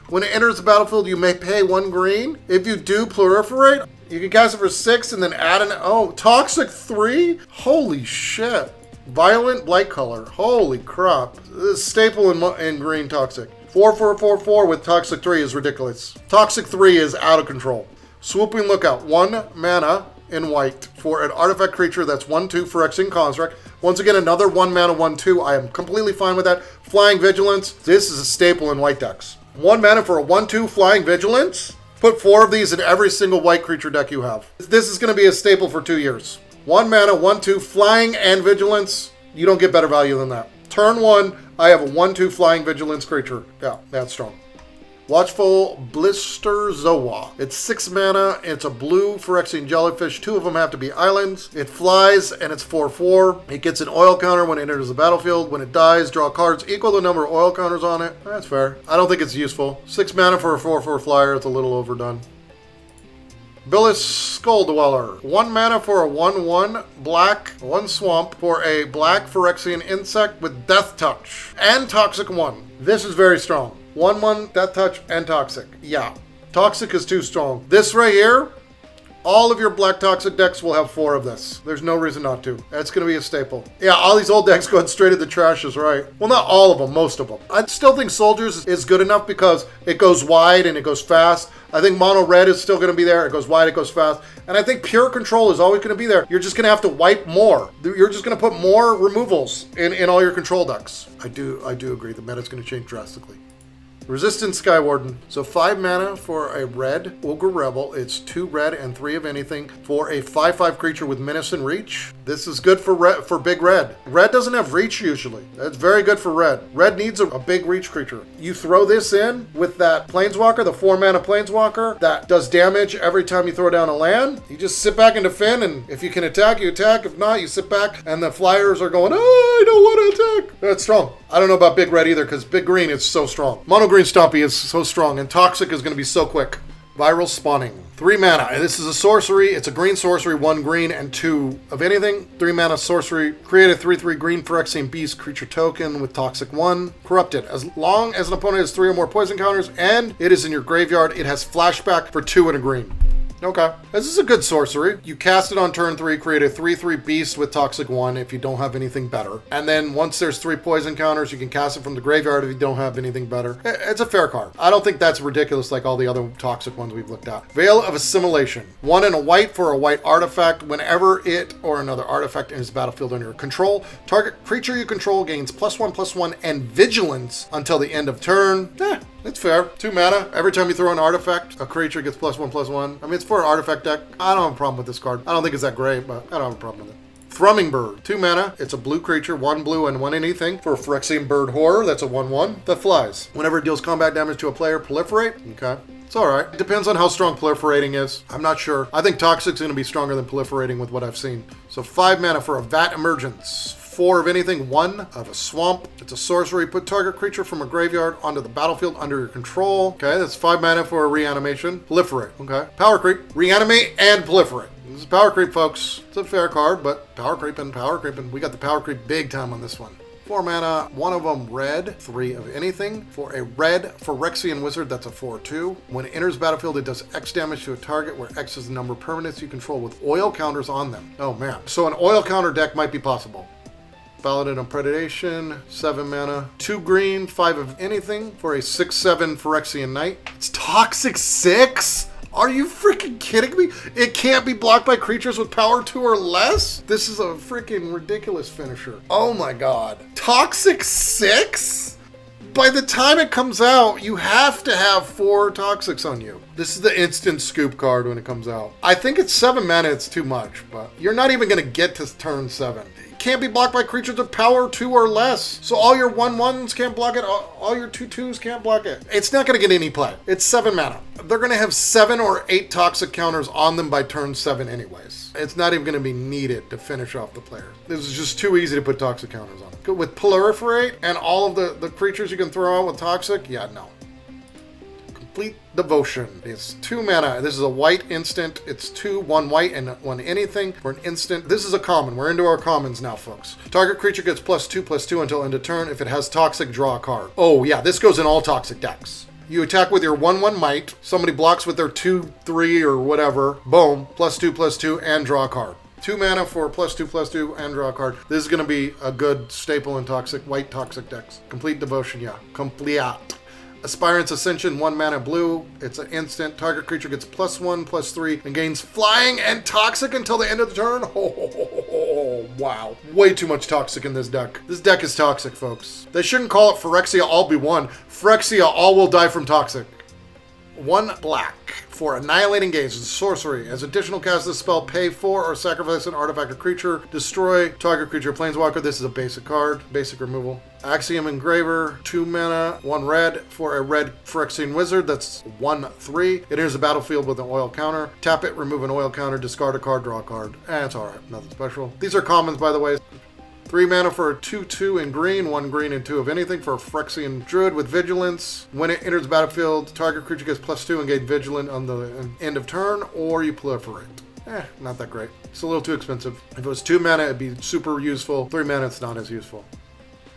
S1: When it enters the battlefield, you may pay 1 green. If you do proliferate, you can cast it for 6 and then add an... Oh, Toxic 3? Holy shit. Violent Blight Color. Holy crap. This is staple in green Toxic. 4/4/4/4 with Toxic 3 is ridiculous. Toxic 3 is out of control. Swooping Lookout. 1 mana in white for an artifact creature that's 1/2 Phyrexian Construct. Once again, another 1 mana 1/2. I am completely fine with that. Flying Vigilance. This is a staple in white decks. 1 mana for a 1/2 Flying Vigilance. Put 4 of these in every single white creature deck you have. This is going to be a staple for 2 years. 1 mana, 1/2 Flying and Vigilance. You don't get better value than that. Turn 1, I have a 1/2 Flying Vigilance creature. Yeah, that's strong. Watchful Blister Zoa. It's 6 mana. It's a blue Phyrexian Jellyfish. 2 of them have to be islands. It flies and it's 4/4. It gets an oil counter when it enters the battlefield. When it dies, draw cards equal to the number of oil counters on it. That's fair. I don't think it's useful. 6 mana for a 4/4 flyer. It's a little overdone. Billis Skull Dweller. 1 mana for a 1/1 black, 1 swamp for a black Phyrexian insect with Death Touch and Toxic 1. This is very strong. 1/1 Death Touch and Toxic. Yeah. Toxic is too strong. This right here, all of your black Toxic decks will have 4 of this. There's no reason not to. That's going to be a staple. Yeah, all these old decks going straight at the trash is right. Well, not all of them, most of them. I still think Soldiers is good enough because it goes wide and it goes fast. I think Mono Red is still going to be there. It goes wide, it goes fast. And I think Pure Control is always going to be there. You're just going to have to wipe more. You're just going to put more removals in all your control decks. I do agree. The meta's going to change drastically. Resistance Skywarden. So 5 mana for a red Ogre Rebel. It's 2 red and 3 of anything for a 5/5 creature with Menace and Reach. This is good for big red. Red doesn't have reach usually. That's very good for red. Red needs a big reach creature. You throw this in with that Planeswalker, the 4 mana Planeswalker that does damage every time you throw down a land. You just sit back and defend, and if you can attack, you attack. If not, you sit back and the flyers are going, oh, I don't want to attack. That's strong. I don't know about big red either because big green is so strong. Mono green Stompy is so strong, and Toxic is going to be so quick. Viral Spawning. 3 mana. This is a sorcery. It's a green sorcery, 1 green and 2 of anything. 3 mana sorcery. Create a 3/3 green Phyrexian Beast creature token with Toxic 1. Corrupt it. As long as an opponent has 3 or more poison counters and it is in your graveyard, it has flashback for 2 and a green. Okay. This is a good sorcery. You cast it on turn 3, create a 3/3 beast with Toxic 1 if you don't have anything better. And then once there's 3 poison counters, you can cast it from the graveyard if you don't have anything better. It's a fair card. I don't think that's ridiculous like all the other Toxic ones we've looked at. Veil of Assimilation. 1 and a white for a white artifact. Whenever it or another artifact enters the battlefield under your control, target creature you control gains +1/+1 and vigilance until the end of turn. It's fair. 2 mana. Every time you throw an artifact, a creature gets +1/+1. I mean, it's for an artifact deck. I don't have a problem with this card. I don't think it's that great, but I don't have a problem with it. Thrumming Bird. 2 mana. It's a blue creature, 1 blue and 1 anything for a Phyrexian Bird Horror. That's a 1/1 that flies. Whenever it deals combat damage to a player, proliferate. Okay. It's alright. It depends on how strong proliferating is. I'm not sure. I think Toxic's going to be stronger than proliferating with what I've seen. So 5 mana for a Vat Emergence. 4 of anything, 1 of a swamp. It's a sorcery. Put target creature from a graveyard onto the battlefield under your control. Okay, that's 5 mana for a reanimation. Proliferate. Okay. Power creep. Reanimate and proliferate. This is power creep, folks. It's a fair card, but power creeping. We got the power creep big time on this one. 4 mana, 1 of them red, 3 of anything. For a red Phyrexian Wizard, that's a 4/2. When it enters battlefield, it does X damage to a target where X is the number of permanents you control with oil counters on them. Oh man. So an oil counter deck might be possible. Paladin of Predation, 7 mana, 2 green, 5 of anything for a 6/7 Phyrexian Knight. It's Toxic 6? Are you freaking kidding me? It can't be blocked by creatures with power 2 or less? This is a freaking ridiculous finisher. Oh my god. Toxic 6? By the time it comes out, you have to have 4 Toxics on you. This is the instant scoop card when it comes out. I think it's 7 mana, it's too much, but you're not even going to get to turn 7. Can't be blocked by creatures with power 2 or less. So all your 1/1s can't block it. All your 2/2s can't block it. It's not going to get any play. It's 7 mana. They're going to have 7 or 8 toxic counters on them by turn 7 anyways. It's not even going to be needed to finish off the player. This is just too easy to put toxic counters on them. With Proliferate and all of the creatures you can throw out with toxic, yeah, no. Complete Devotion. It's 2 mana. This is a white instant. It's 2, 1 white and 1 anything for an instant. This is a common. We're into our commons now, folks. Target creature gets +2/+2 until end of turn. If it has toxic, draw a card. Oh yeah, this goes in all toxic decks. You attack with your 1/1 might. Somebody blocks with their 2/3 or whatever. Boom. +2/+2 and draw a card. 2 mana for +2/+2 and draw a card. This is going to be a good staple in toxic, white toxic decks. Complete Devotion, yeah. Compleat. Aspirant's Ascension, 1 mana blue. It's an instant. Target creature gets +1/+3 and gains flying and toxic until the end of the turn. Oh, wow. Way too much toxic in this deck. This deck is toxic, folks. They shouldn't call it Phyrexia all be 1. Phyrexia all will die from toxic. 1 black for Annihilating Gaze. It's a sorcery. As additional cast this spell, pay 4 or sacrifice an artifact or creature. Destroy target creature planeswalker. This is a basic card. Basic removal. Axiom Engraver. 2 mana, 1 red for a red Phyrexian Wizard. That's 1/3. It enters the battlefield with an oil counter. Tap it, remove an oil counter, discard a card, draw a card. It's alright. Nothing special. These are commons, by the way. 3 mana for a 2/2 in green, 1 green and 2 of anything for a Phyrexian Druid with Vigilance. When it enters the battlefield, target creature gets +2 and gain Vigilant on the end of turn, or you proliferate. Not that great. It's a little too expensive. If it was 2 mana, it'd be super useful. 3 mana, it's not as useful.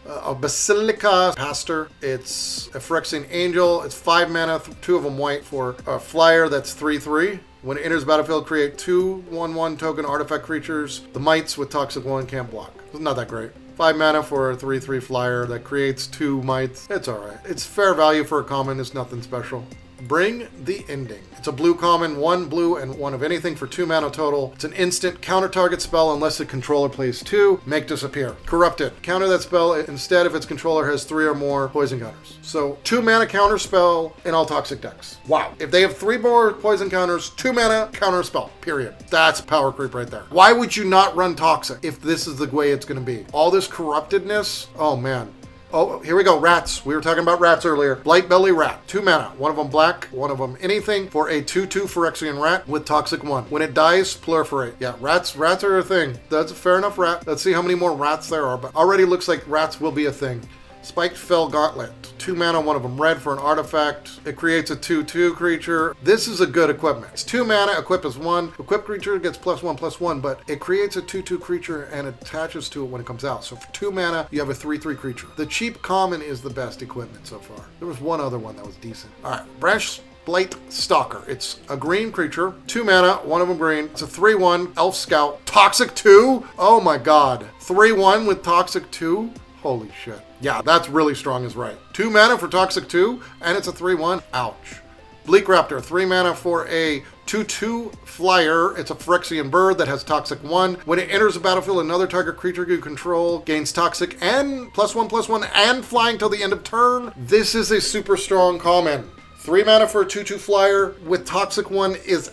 S1: A Basilica Pastor. It's a Phyrexian Angel. It's 5 mana, 2 of them white for a flyer that's 3/3. When it enters battlefield, create 2 1/1 token artifact creatures. The mites with Toxic 1 can't block. It's not that great. 5 mana for a 3/3 flyer that creates 2 mites. It's alright. It's fair value for a common. It's nothing special. Bring the Ending. It's a blue common, 1 blue and 1 of anything for 2 mana total. It's an instant counter target spell unless the controller plays 2. Make disappear. Corrupted. Counter that spell instead if its controller has 3 or more poison counters. So 2 mana counter spell in all toxic decks. Wow. If they have 3 more poison counters, 2 mana counter spell. Period. That's power creep right there. Why would you not run toxic if this is the way it's going to be? All this corruptedness. Oh man. Oh, here we go. Rats. We were talking about rats earlier. Blightbelly Rat. 2 mana. 1 of them black, 1 of them anything for a 2/2 Phyrexian rat with Toxic 1. When it dies, proliferate. Yeah, rats are a thing. That's a fair enough rat. Let's see how many more rats there are, but already looks like rats will be a thing. Spiked Fell Gauntlet. 2 mana, 1 of them red for an artifact. It creates a 2/2 creature. This is a good equipment. It's 2 mana, equip is 1. Equip creature gets +1/+1, but it creates a 2/2 creature and attaches to it when it comes out. So for 2 mana, you have a 3/3 creature. The cheap common is the best equipment so far. There was one other one that was decent. Alright, Branch Blight Stalker. It's a green creature. 2 mana, 1 of them green. It's a 3/1 Elf Scout. Toxic 2? Oh my god. 3/1 with Toxic 2? Holy shit. Yeah, that's really strong is right. 2 mana for Toxic 2, and it's a 3/1. Ouch. Bleak Raptor, 3 mana for a 2/2 flyer. It's a Phyrexian bird that has Toxic 1. When it enters the battlefield, another target creature you control gains Toxic and +1/+1 and flying till the end of turn. This is a super strong common. 3 mana for a 2/2 flyer with Toxic 1 is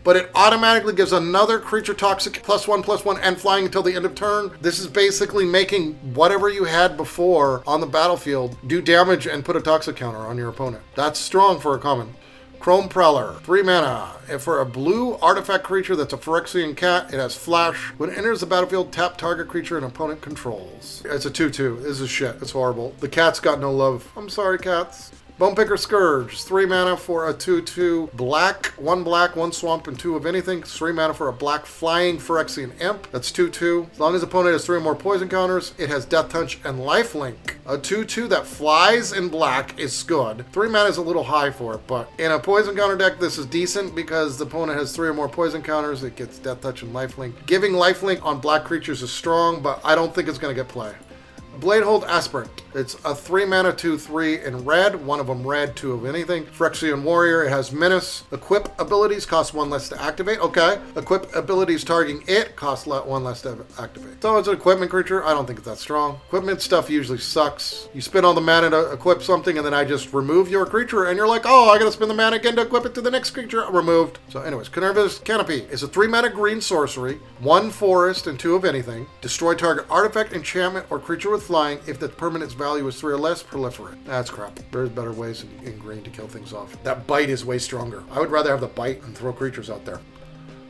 S1: but it automatically gives another creature Toxic +1/+1 and flying until the end of turn. This is basically making whatever you had before on the battlefield do damage and put a Toxic counter on your opponent. That's strong for a common. Chrome Prowler, 3 mana. And for a blue artifact creature that's a Phyrexian cat, it has Flash. When it enters the battlefield, tap target creature an opponent controls. It's a 2/2. This is shit. It's horrible. The cat's got no love. I'm sorry, cats. Bonepicker Scourge, 3 mana for a 2/2 black, 1 black, 1 swamp, and 2 of anything. 3 mana for a black flying Phyrexian imp. That's 2/2. As long as the opponent has 3 or more poison counters, it has Death Touch and Lifelink. A 2/2 that flies in black is good. 3 mana is a little high for it, but in a poison counter deck, this is decent because the opponent has 3 or more poison counters. It gets Death Touch and Lifelink. Giving Lifelink on black creatures is strong, but I don't think it's going to get play. Bladehold Aspirant. It's a 3 mana 2/3 in red, 1 of them red, 2 of anything. Phyrexian Warrior, it has Menace. Equip abilities cost 1 less to activate. Okay. Equip abilities targeting it cost 1 less to activate. So it's an equipment creature. I don't think it's that strong. Equipment stuff usually sucks. You spend all the mana to equip something and then I just remove your creature and you're like, oh, I gotta spend the mana again to equip it to the next creature. Removed. So anyways, Carnivorous Canopy is a 3 mana green sorcery, 1 forest and 2 of anything. Destroy target artifact, enchantment, or creature with flying if the permanent's value is 3 or less, proliferate. That's crap. There's better ways in green to kill things off. That bite is way stronger. I would rather have the bite and throw creatures out there.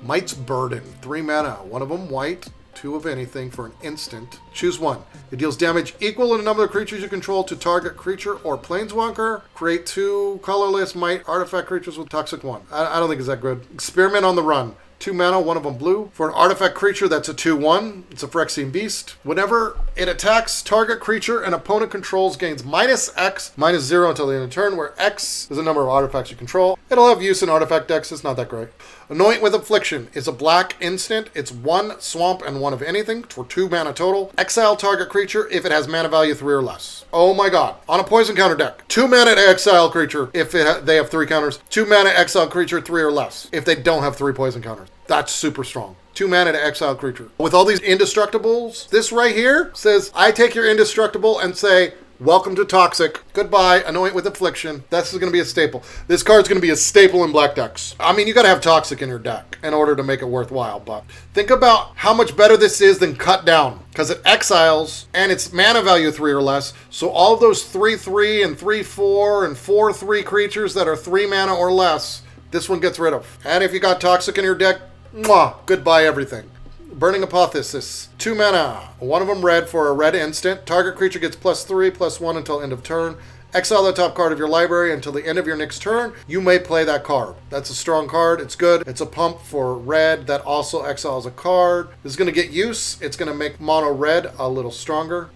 S1: Might's Burden, 3 mana, 1 of them white, 2 of anything for an instant. Choose 1. It deals damage equal to the number of creatures you control to target creature or planeswalker. Create 2 colorless might artifact creatures with Toxic 1. I don't think it's that good. Experiment on the Run. 2 mana, 1 of them blue. For an artifact creature, that's a 2/1. It's a Phyrexian Beast. Whenever it attacks, target creature and opponent controls gains -X, -0 until the end of turn, where X is the number of artifacts you control. It'll have use in artifact decks. It's not that great. Anoint with Affliction is a black instant. It's 1 swamp and 1 of anything for 2 mana total. Exile target creature if it has mana value 3 or less. Oh my god. On a poison counter deck, 2 mana exile creature if they have 3 counters. 2 mana exile creature 3 or less if they don't have 3 poison counters. That's super strong. 2 mana to exile creature. With all these indestructibles, this right here says, I take your indestructible and say, welcome to Toxic. Goodbye. Anoint with Affliction. This is going to be a staple. This card's going to be a staple in black decks. I mean, you got to have Toxic in your deck in order to make it worthwhile, but think about how much better this is than Cut Down, because it exiles and it's mana value 3 or less. So all of those 3/3 and 3/4 and 4/3 creatures that are 3 mana or less, this one gets rid of. And if you got Toxic in your deck, mwah, goodbye everything. Burning Apotheosis, 2 mana, 1 of them red for a red instant. Target creature gets +3/+1 until end of turn. Exile the top card of your library until the end of your next turn. You may play that card. That's a strong card. It's good. It's a pump for red that also exiles a card. This is going to get use. It's going to make mono red a little stronger.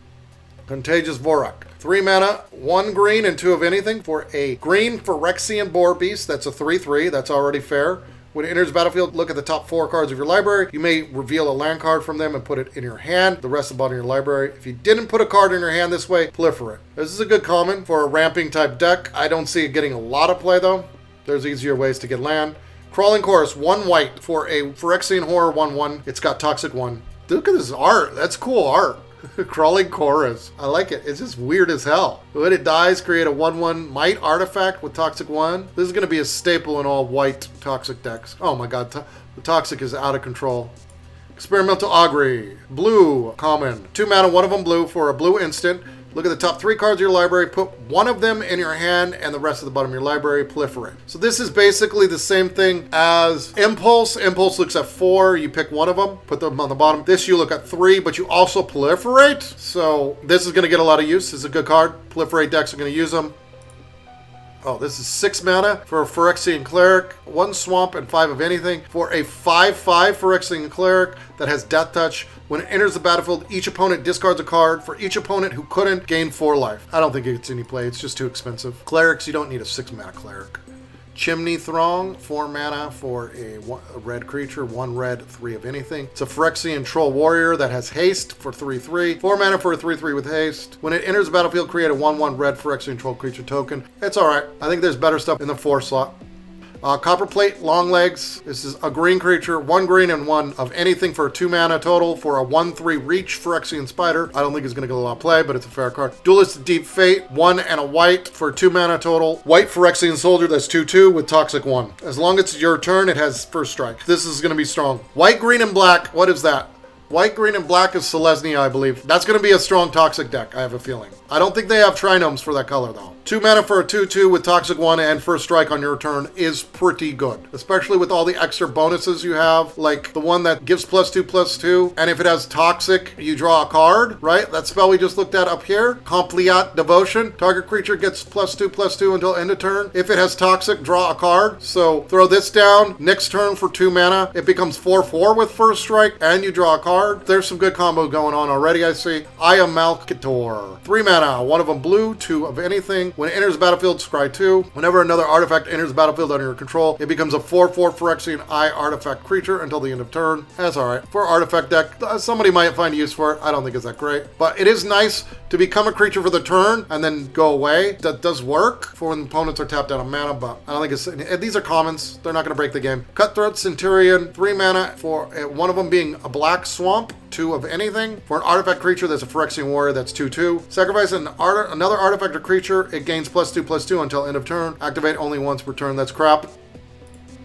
S1: Contagious Vorak, 3 mana, 1 green and 2 of anything for a green Phyrexian Boar Beast. That's a 3/3. That's already fair. When it enters the battlefield, look at the top 4 cards of your library. You may reveal a land card from them and put it in your hand. The rest of the bottom of your library. If you didn't put a card in your hand this way, proliferate. This is a good common for a ramping type deck. I don't see it getting a lot of play though. There's easier ways to get land. Crawling Chorus, 1 white for a Phyrexian Horror 1/1. It's got Toxic 1. Look at this art. That's cool art. Crawling Chorus. I like it. It's just weird as hell. When it dies, create a 1/1 Might artifact with Toxic 1. This is going to be a staple in all white Toxic decks. Oh my god. The Toxic is out of control. Experimental Augury. Blue. Common. 2 mana, 1 of them blue for a blue instant. Look at the top 3 cards of your library, put 1 of them in your hand and the rest of the bottom of your library, proliferate. So this is basically the same thing as Impulse. Impulse looks at 4, you pick 1 of them, put them on the bottom. This you look at 3, but you also proliferate. So this is going to get a lot of use. This is a good card. Proliferate decks are going to use them. Oh, this is 6 mana for a Phyrexian Cleric, 1 swamp and 5 of anything for a 5/5 Phyrexian Cleric that has Death Touch. When it enters the battlefield, each opponent discards a card. For each opponent who couldn't, gain 4 life. I don't think it gets any play. It's just too expensive. Clerics, you don't need a 6 mana Cleric. Chimney Throng, 4 mana for a red creature, 1 red, 3 of anything. It's a Phyrexian Troll Warrior that has haste for 3/3. 4 mana for a 3/3 with haste. When it enters the battlefield, create a 1/1 red Phyrexian Troll creature token. It's alright. I think there's better stuff in the 4 slot. Copperplate, long legs. This is a green creature, 1 green and 1 of anything for a 2 mana total for a 1/3 reach Phyrexian Spider. I don't think it's going to get a lot of play, but it's a fair card. Duelist, Deep Fate, 1 and a white for 2 mana total. White Phyrexian Soldier, that's 2/2 with Toxic 1. As long as it's your turn, it has first strike. This is going to be strong. White, green, and black. What is that? White, green, and black is Selesnya, I believe. That's going to be a strong Toxic deck, I have a feeling. I don't think they have Trinomes for that color, though. 2 mana for a 2/2 with Toxic 1 and first strike on your turn is pretty good. Especially with all the extra bonuses you have, like the one that gives +2/+2. And if it has Toxic, you draw a card, right? That spell we just looked at up here. Compleat Devotion. Target creature gets +2/+2 until end of turn. If it has Toxic, draw a card. So throw this down. Next turn for 2 mana, it becomes 4/4 with first strike, and you draw a card. There's some good combo going on already, I see. Amalcator. 3 mana, 1 of them blue, 2 of anything. When it enters the battlefield, scry 2. Whenever another artifact enters the battlefield under your control, it becomes a 4/4 Phyrexian Eye artifact creature until the end of turn. That's alright. For artifact deck, somebody might find use for it. I don't think it's that great. But it is nice to become a creature for the turn and then go away. That does work for when opponents are tapped out of mana, but I don't think it's... These are commons. They're not going to break the game. Cutthroat Centurion, 3 mana for 1 of them being a black swamp. 2 of anything. For an artifact creature that's a Phyrexian Warrior, that's 2/2. Sacrifice another artifact or creature. It gains +2/+2 until end of turn. Activate only once per turn. That's crap.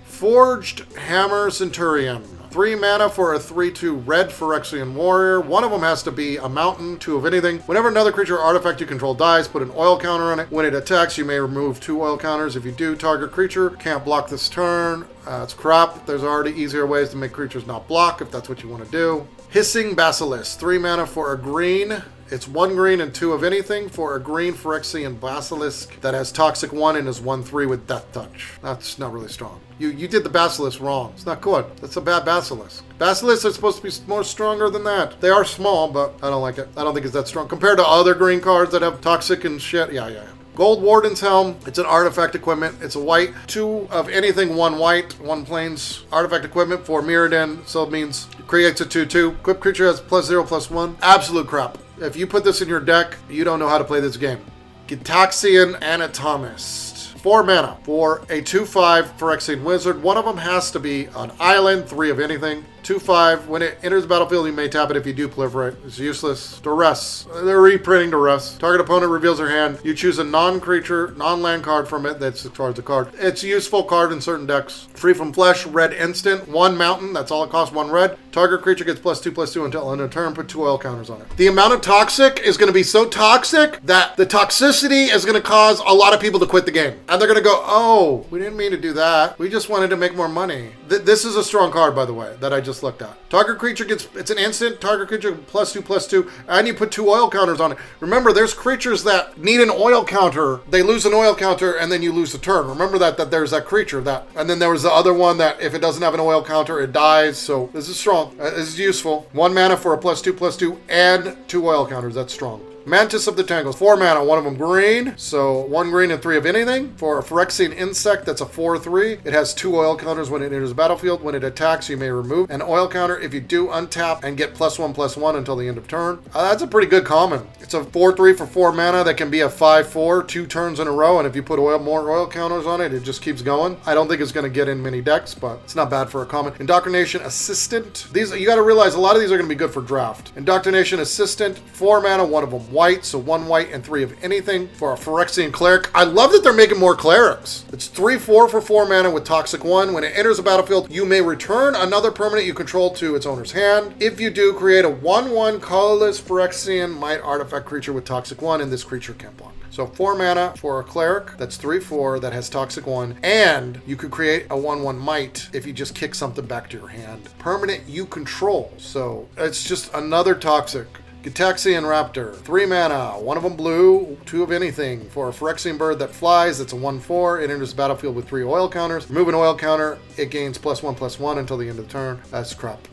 S1: Forged Hammer Centurion. 3 mana for a 3/2 red Phyrexian Warrior. 1 of them has to be a mountain, 2 of anything. Whenever another creature or artifact you control dies, put an oil counter on it. When it attacks, you may remove 2 oil counters. If you do, target creature can't block this turn. It's crap. There's already easier ways to make creatures not block if that's what you want to do. Hissing Basilisk. 3 mana for a green. It's 1 green and 2 of anything for a green Phyrexian Basilisk that has Toxic 1 and is 1/3 with Death Touch. That's not really strong. You did the Basilisk wrong. It's not good. That's a bad Basilisk. Basilisks are supposed to be more stronger than that. They are small, but I don't like it. I don't think it's that strong. Compared to other green cards that have Toxic and shit. Yeah. Gold Warden's Helm. It's an artifact equipment. It's a white. 2 of anything, 1 white, 1 plains. Artifact equipment for Mirrodin. So it means it creates a 2/2. Equipped creature has +0/+1. Absolute crap. If you put this in your deck, you don't know how to play this game. Gitaxian Anatomist. 4 mana for a 2/5 Phyrexian Wizard. 1 of them has to be an island, 3 of anything. 2/5. When it enters the battlefield, you may tap it if you do proliferate. It's useless. Duress. They're reprinting Duress. Target opponent reveals their hand. You choose a non-creature, non-land card from it. That's as far as the card. It's a useful card in certain decks. Free from flesh, red instant. 1 mountain. That's all it costs. 1 red. Target creature gets +2/+2 until end of turn. Put 2 oil counters on it. The amount of toxic is going to be so toxic that the toxicity is going to cause a lot of people to quit the game. And they're going to go, oh, we didn't mean to do that. We just wanted to make more money. This is a strong card, by the way, that I just looked at. Target creature gets, it's an instant, target creature +2/+2, and you put 2 oil counters on it. Remember, there's creatures that need an oil counter. They lose an oil counter, and then you lose a turn. Remember that there's that creature that, and then there was the other one that if it doesn't have an oil counter, it dies. So this is strong. This is useful. 1 mana for a +2/+2 and 2 oil counters. That's strong. Mantis of the Tangles, 4 mana, 1 of them green, so 1 green and 3 of anything. For a Phyrexian Insect, that's a 4/3. It has 2 oil counters when it enters the battlefield. When it attacks, you may remove an oil counter if you do untap and get +1/+1 until the end of turn. That's a pretty good common. It's a 4/3 for 4 mana that can be a 5/4, 2 turns in a row, and if you put more oil counters on it, it just keeps going. I don't think it's going to get in many decks, but it's not bad for a common. Indoctrination Assistant. These, you got to realize a lot of these are going to be good for draft. Indoctrination Assistant, 4 mana, 1 of them white, so 1 white and 3 of anything for a Phyrexian Cleric. I love that they're making more clerics. It's 3/4 for 4 mana with Toxic 1. When it enters the battlefield, you may return another permanent you control to its owner's hand. If you do, create a 1/1 colorless Phyrexian Might artifact creature with Toxic 1, and this creature can't block. So 4 mana for a Cleric, that's 3/4, that has Toxic 1, and you could create a 1/1 Might if you just kick something back to your hand. Permanent you control, so it's just another Toxic. Gitaxian Raptor, 3 mana, 1 of them blue, 2 of anything. For a Phyrexian bird that flies, it's a 1/4. It enters the battlefield with 3 oil counters. Remove an oil counter, it gains +1/+1 until the end of the turn. That's crap.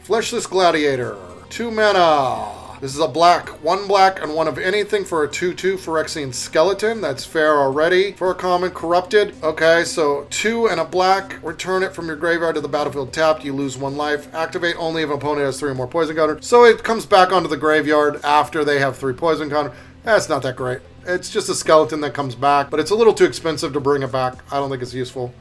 S1: Fleshless Gladiator, 2 mana. This is a black. 1 black and 1 of anything for a 2/2 Phyrexian skeleton. That's fair already. For a common corrupted. Okay, so 2 and a black. Return it from your graveyard to the battlefield tapped. You lose 1 life. Activate only if opponent has 3 or more poison counters. So it comes back onto the graveyard after they have 3 poison counters. That's not that great. It's just a skeleton that comes back, but it's a little too expensive to bring it back. I don't think it's useful.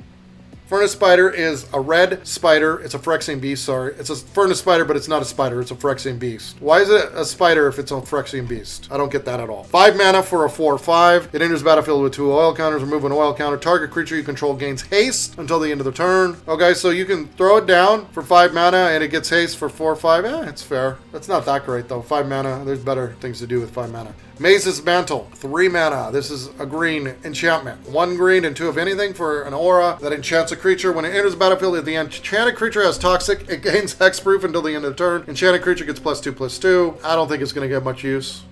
S1: Furnace Spider is a red spider. It's a Phyrexian beast, sorry. It's a Furnace Spider, but it's not a spider. It's a Phyrexian beast. Why is it a spider if it's a Phyrexian beast? I don't get that at all. 5 mana for a 4/5. It enters battlefield with 2 oil counters. Remove an oil counter. Target creature you control gains haste until the end of the turn. Okay, so you can throw it down for 5 mana and it gets haste for 4/5. It's fair. That's not that great though. 5 mana. There's better things to do with 5 mana. Maze's Mantle, 3 mana. This is a green enchantment. 1 green and 2 of anything for an aura that enchants a creature. When it enters the battlefield, if the enchanted creature has toxic, it gains hexproof until the end of the turn. Enchanted creature gets +2/+2. I don't think it's going to get much use.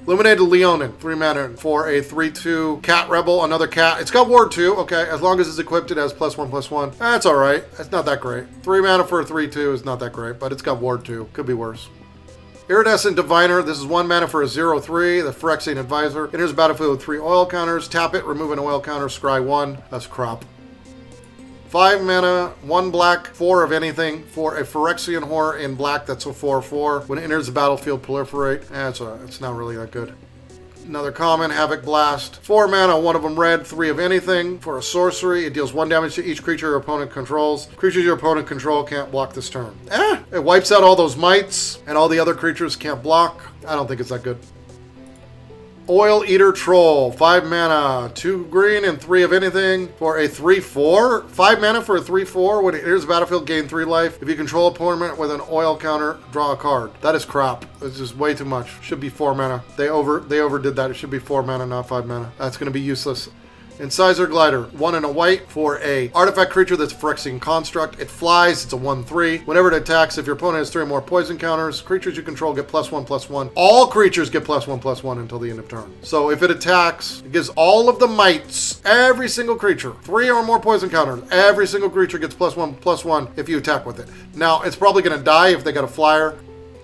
S1: Illuminated Leonin, 3 mana for a 3/2 cat rebel, another cat. It's got ward too, okay. As long as it's equipped, it has +1/+1. That's all right. That's not that great. 3 mana for a 3/2 is not that great, but it's got ward too. Could be worse. Iridescent Diviner, this is 1 mana for a 0/3, the Phyrexian Advisor. Enters the battlefield with 3 oil counters. Tap it, remove an oil counter, scry 1. That's crap. 5 mana, 1 black, 4 of anything for a Phyrexian Horror in black. That's a 4/4. When it enters the battlefield, proliferate. It's not really that good. Another common, Havoc Blast. 4 mana, 1 of them red, 3 of anything. For a sorcery, it deals 1 damage to each creature your opponent controls. Creatures your opponent control can't block this turn. It wipes out all those mites, and all the other creatures can't block. I don't think it's that good. Oil Eater Troll, 5 mana, 2 green and 3 of anything for a 3/4. 5 mana for a 3/4. When it enters the battlefield, gain 3 life. If you control a opponent with an oil counter, draw a card. That is crap. It's just way too much. Should be 4 mana. They overdid that. It should be 4 mana, not 5 mana. That's going to be useless. Incisor Glider, 1 and a white for a artifact creature that's a Phyrexian construct. It flies, it's a 1/3. Whenever it attacks, if your opponent has 3 or more poison counters, creatures you control get +1/+1. All creatures get +1/+1 until the end of turn. So if it attacks, it gives all of the mites, every single creature, 3 or more poison counters, every single creature gets +1/+1 if you attack with it. Now, it's probably going to die if they got a flyer.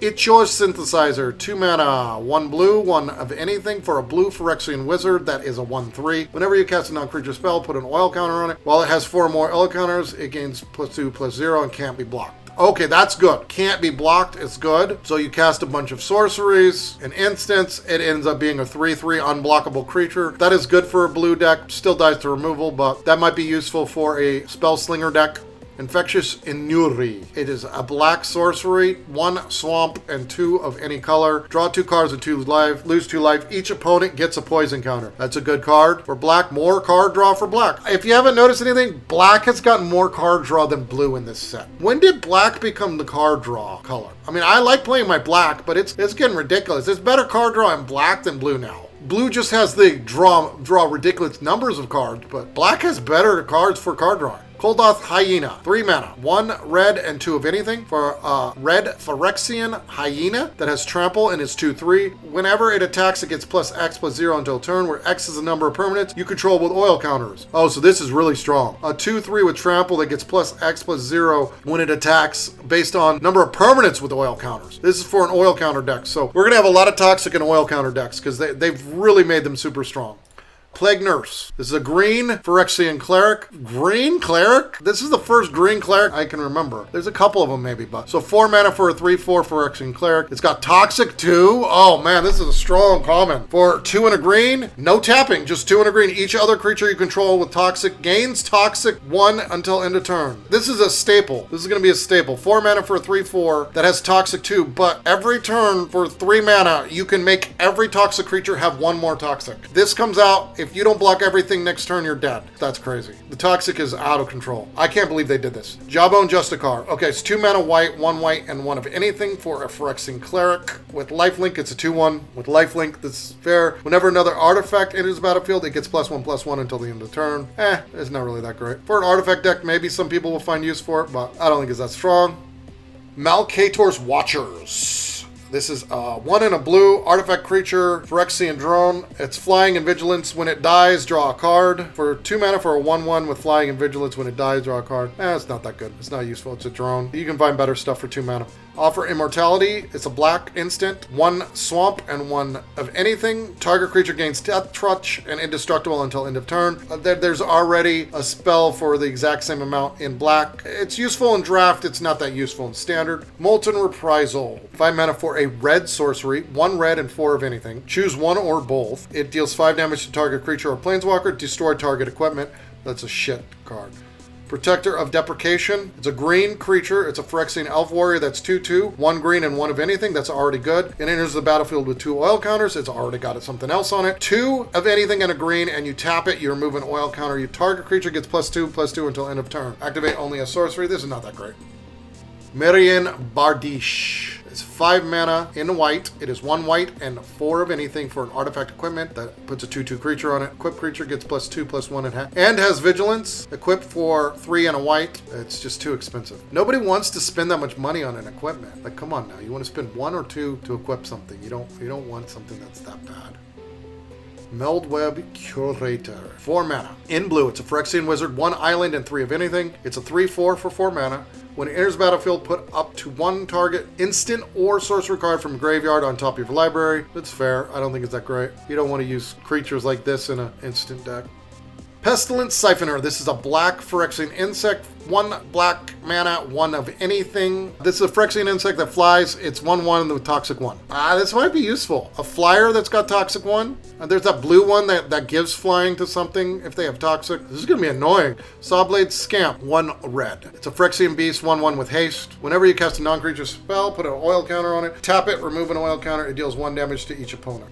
S1: It's your Synthesizer, 2 mana, 1 blue, 1 of anything for a blue Phyrexian Wizard. That is a 1/3. Whenever you cast a non-creature spell, put an oil counter on it. While it has 4 more oil counters, it gains +2/+0 and can't be blocked. Okay, that's good. Can't be blocked, it's good. So you cast a bunch of sorceries. An instance, it ends up being a 3/3 unblockable creature. That is good for a blue deck. Still dies to removal, but that might be useful for a Spell Slinger deck. Infectious Inuri. It is a black sorcery, 1 swamp and 2 of any color. Draw 2 cards and 2 life, lose 2 life. Each opponent gets a poison counter. That's a good card. For black, more card draw for black. If you haven't noticed anything, black has gotten more card draw than blue in this set. When did black become the card draw color? I mean, I like playing my black, but it's getting ridiculous. There's better card draw in black than blue now. Blue just has the draw ridiculous numbers of cards, but black has better cards for card drawing. Kuldotha Hyena, 3 mana, 1 red and 2 of anything for a red Phyrexian Hyena that has trample and is 2/3. Whenever it attacks, it gets +X/+0 until turn, where X is the number of permanents you control with oil counters. Oh, so this is really strong. A 2/3 with trample that gets +X/+0 when it attacks based on number of permanents with oil counters. This is for an oil counter deck. So we're going to have a lot of toxic and oil counter decks because they've really made them super strong. Plague Nurse. This is a green Phyrexian Cleric. Green Cleric? This is the first green Cleric I can remember. There's a couple of them maybe, but. So 4 mana for a 3/4 Phyrexian Cleric. It's got Toxic 2. Oh man, this is a strong common. For 2 and a green, no tapping, just 2 and a green. Each other creature you control with Toxic gains Toxic 1 until end of turn. This is a staple. This is going to be a staple. 4 mana for a 3/4 that has Toxic 2, but every turn for 3 mana, you can make every Toxic creature have 1 more Toxic. This comes out. If you don't block everything next turn, you're dead. That's crazy. The Toxic is out of control. I can't believe they did this. Jawbone Justicar. Okay, it's 2 mana white, 1 white, and 1 of anything for a Phyrexian Cleric. With lifelink, it's a 2/1. With lifelink, this is fair. Whenever another artifact enters the battlefield, it gets +1/+1 until the end of the turn. It's not really that great. For an artifact deck, maybe some people will find use for it, but I don't think it's that strong. Malcator's Watchers. This is 1 and a blue artifact creature, Phyrexian drone. It's flying and vigilance. When it dies, draw a card. For 2 mana for a 1/1 with flying and vigilance. When it dies, draw a card. It's not that good. It's not useful. It's a drone. You can find better stuff for 2 mana. Offer Immortality. It's a black instant. 1 swamp and 1 of anything. Target creature gains Death Touch and indestructible until end of turn. There's already a spell for the exact same amount in black. It's useful in draft. It's not that useful in standard. Molten Reprisal. 5 mana for a red sorcery. 1 red and 4 of anything. Choose 1 or both. It deals 5 damage to target creature or planeswalker. Destroy target equipment. That's a shit card. Protector of Deprecation. It's a green creature. It's a Phyrexian Elf Warrior that's 2/2. 1 green and 1 of anything. That's already good. It enters the battlefield with 2 oil counters. It's already got something else on it. 2 of anything and a green, and you tap it. You remove an oil counter. Your target creature gets +2/+2 until end of turn. Activate only a sorcery. This is not that great. Merian Bardiche. It's 5 mana in white. It is 1 white and 4 of anything for an artifact equipment that puts a 2/2 creature on it. Equipped creature gets +2/+1 and has vigilance. Equipped for 3 and a white. It's just too expensive. Nobody wants to spend that much money on an equipment. Like, come on now. You want to spend 1 or 2 to equip something. You don't want something that's that bad. Meldweb Curator. 4 mana. In blue, it's a Phyrexian Wizard, 1 island and 3 of anything. It's a 3/4 for 4 mana. When it enters battlefield, put up to 1 target instant or sorcery card from graveyard on top of your library. That's fair. I don't think it's that great. You don't want to use creatures like this in an instant deck. Pestilent Siphoner. This is a black Phyrexian insect. 1 black mana, 1 of anything. This is a Phyrexian insect that flies. It's 1/1 with Toxic 1. This might be useful. A flyer that's got Toxic 1. There's that blue one that gives flying to something if they have Toxic. This is going to be annoying. Sawblade Scamp. 1 red. It's a Phyrexian beast, 1/1 with haste. Whenever you cast a non-creature spell, put an oil counter on it. Tap it, remove an oil counter. It deals 1 damage to each opponent.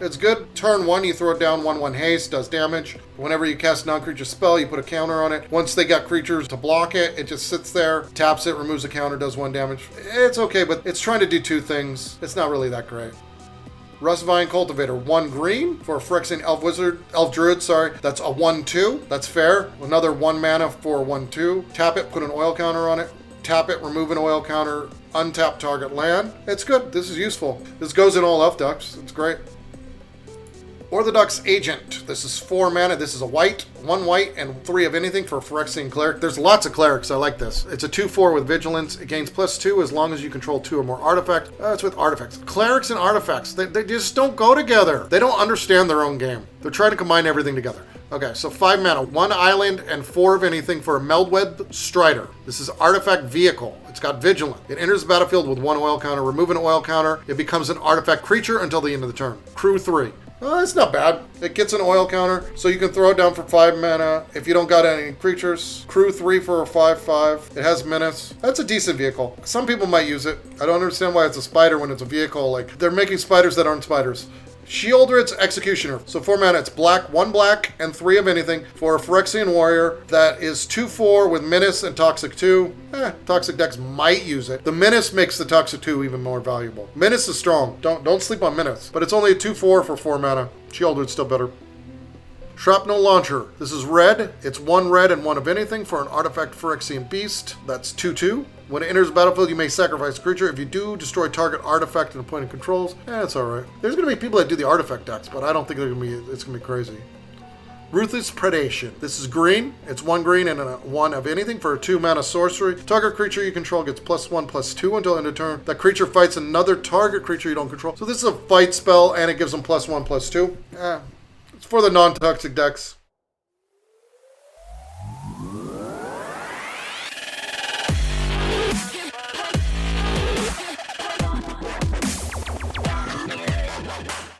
S1: It's good. Turn 1, you throw it down, 1/1 haste, does damage. Whenever you cast a non-creature spell, you put a counter on it. Once they got creatures to block it, it just sits there, taps it, removes a counter, does 1 damage. It's okay, but it's trying to do 2 things. It's not really that great. Rustvine Cultivator, 1 green for a Phyrexian Elf Druid, sorry. That's a 1/2. That's fair. Another 1 mana for a 1/2. Tap it, put an oil counter on it. Tap it, remove an oil counter, untap target land. It's good. This is useful. This goes in all elf decks. It's great. Orthodox Agent. This is 4 mana. This is a white, 1 white, and 3 of anything for a Phyrexian Cleric. There's lots of clerics. I like this. It's a 2/4 with vigilance. It gains +2 as long as you control 2 or more artifacts. It's with artifacts. Clerics and artifacts, they just don't go together. They don't understand their own game. They're trying to combine everything together. Okay, so 5 mana, 1 island, and 4 of anything for a Meldweb Strider. This is Artifact Vehicle. It's got Vigilant. It enters the battlefield with 1 oil counter. Remove an oil counter. It becomes an artifact creature until the end of the turn. Crew 3. It's not bad. It gets an oil counter, so you can throw it down for 5 mana if you don't got any creatures. Crew 3 for a 5/5. It has menace. That's a decent vehicle. Some people might use it. I don't understand why it's a spider when it's a vehicle. Like, they're making spiders that aren't spiders. Shieldred's Executioner. So 4 mana, it's black, 1 black, and 3 of anything for a Phyrexian Warrior that is 2/4 with Menace and Toxic 2. Toxic decks might use it. The Menace makes the Toxic 2 even more valuable. Menace is strong. Don't sleep on Menace. But it's only a 2/4 for 4 mana. Shieldred's still better. Shrapnel Launcher. This is red. It's 1 red and 1 of anything for an artifact Phyrexian Beast. That's 2/2. When it enters the battlefield, you may sacrifice a creature. If you do, destroy target artifact and opponent controls. It's alright. There's going to be people that do the artifact decks, but I don't think it's going to be crazy. Ruthless Predation. This is green. It's 1 green and a 1 of anything for a 2 mana sorcery. Target creature you control gets +1/+2 until end of turn. That creature fights another target creature you don't control. So this is a fight spell, and it gives them +1/+2. It's for the non-toxic decks.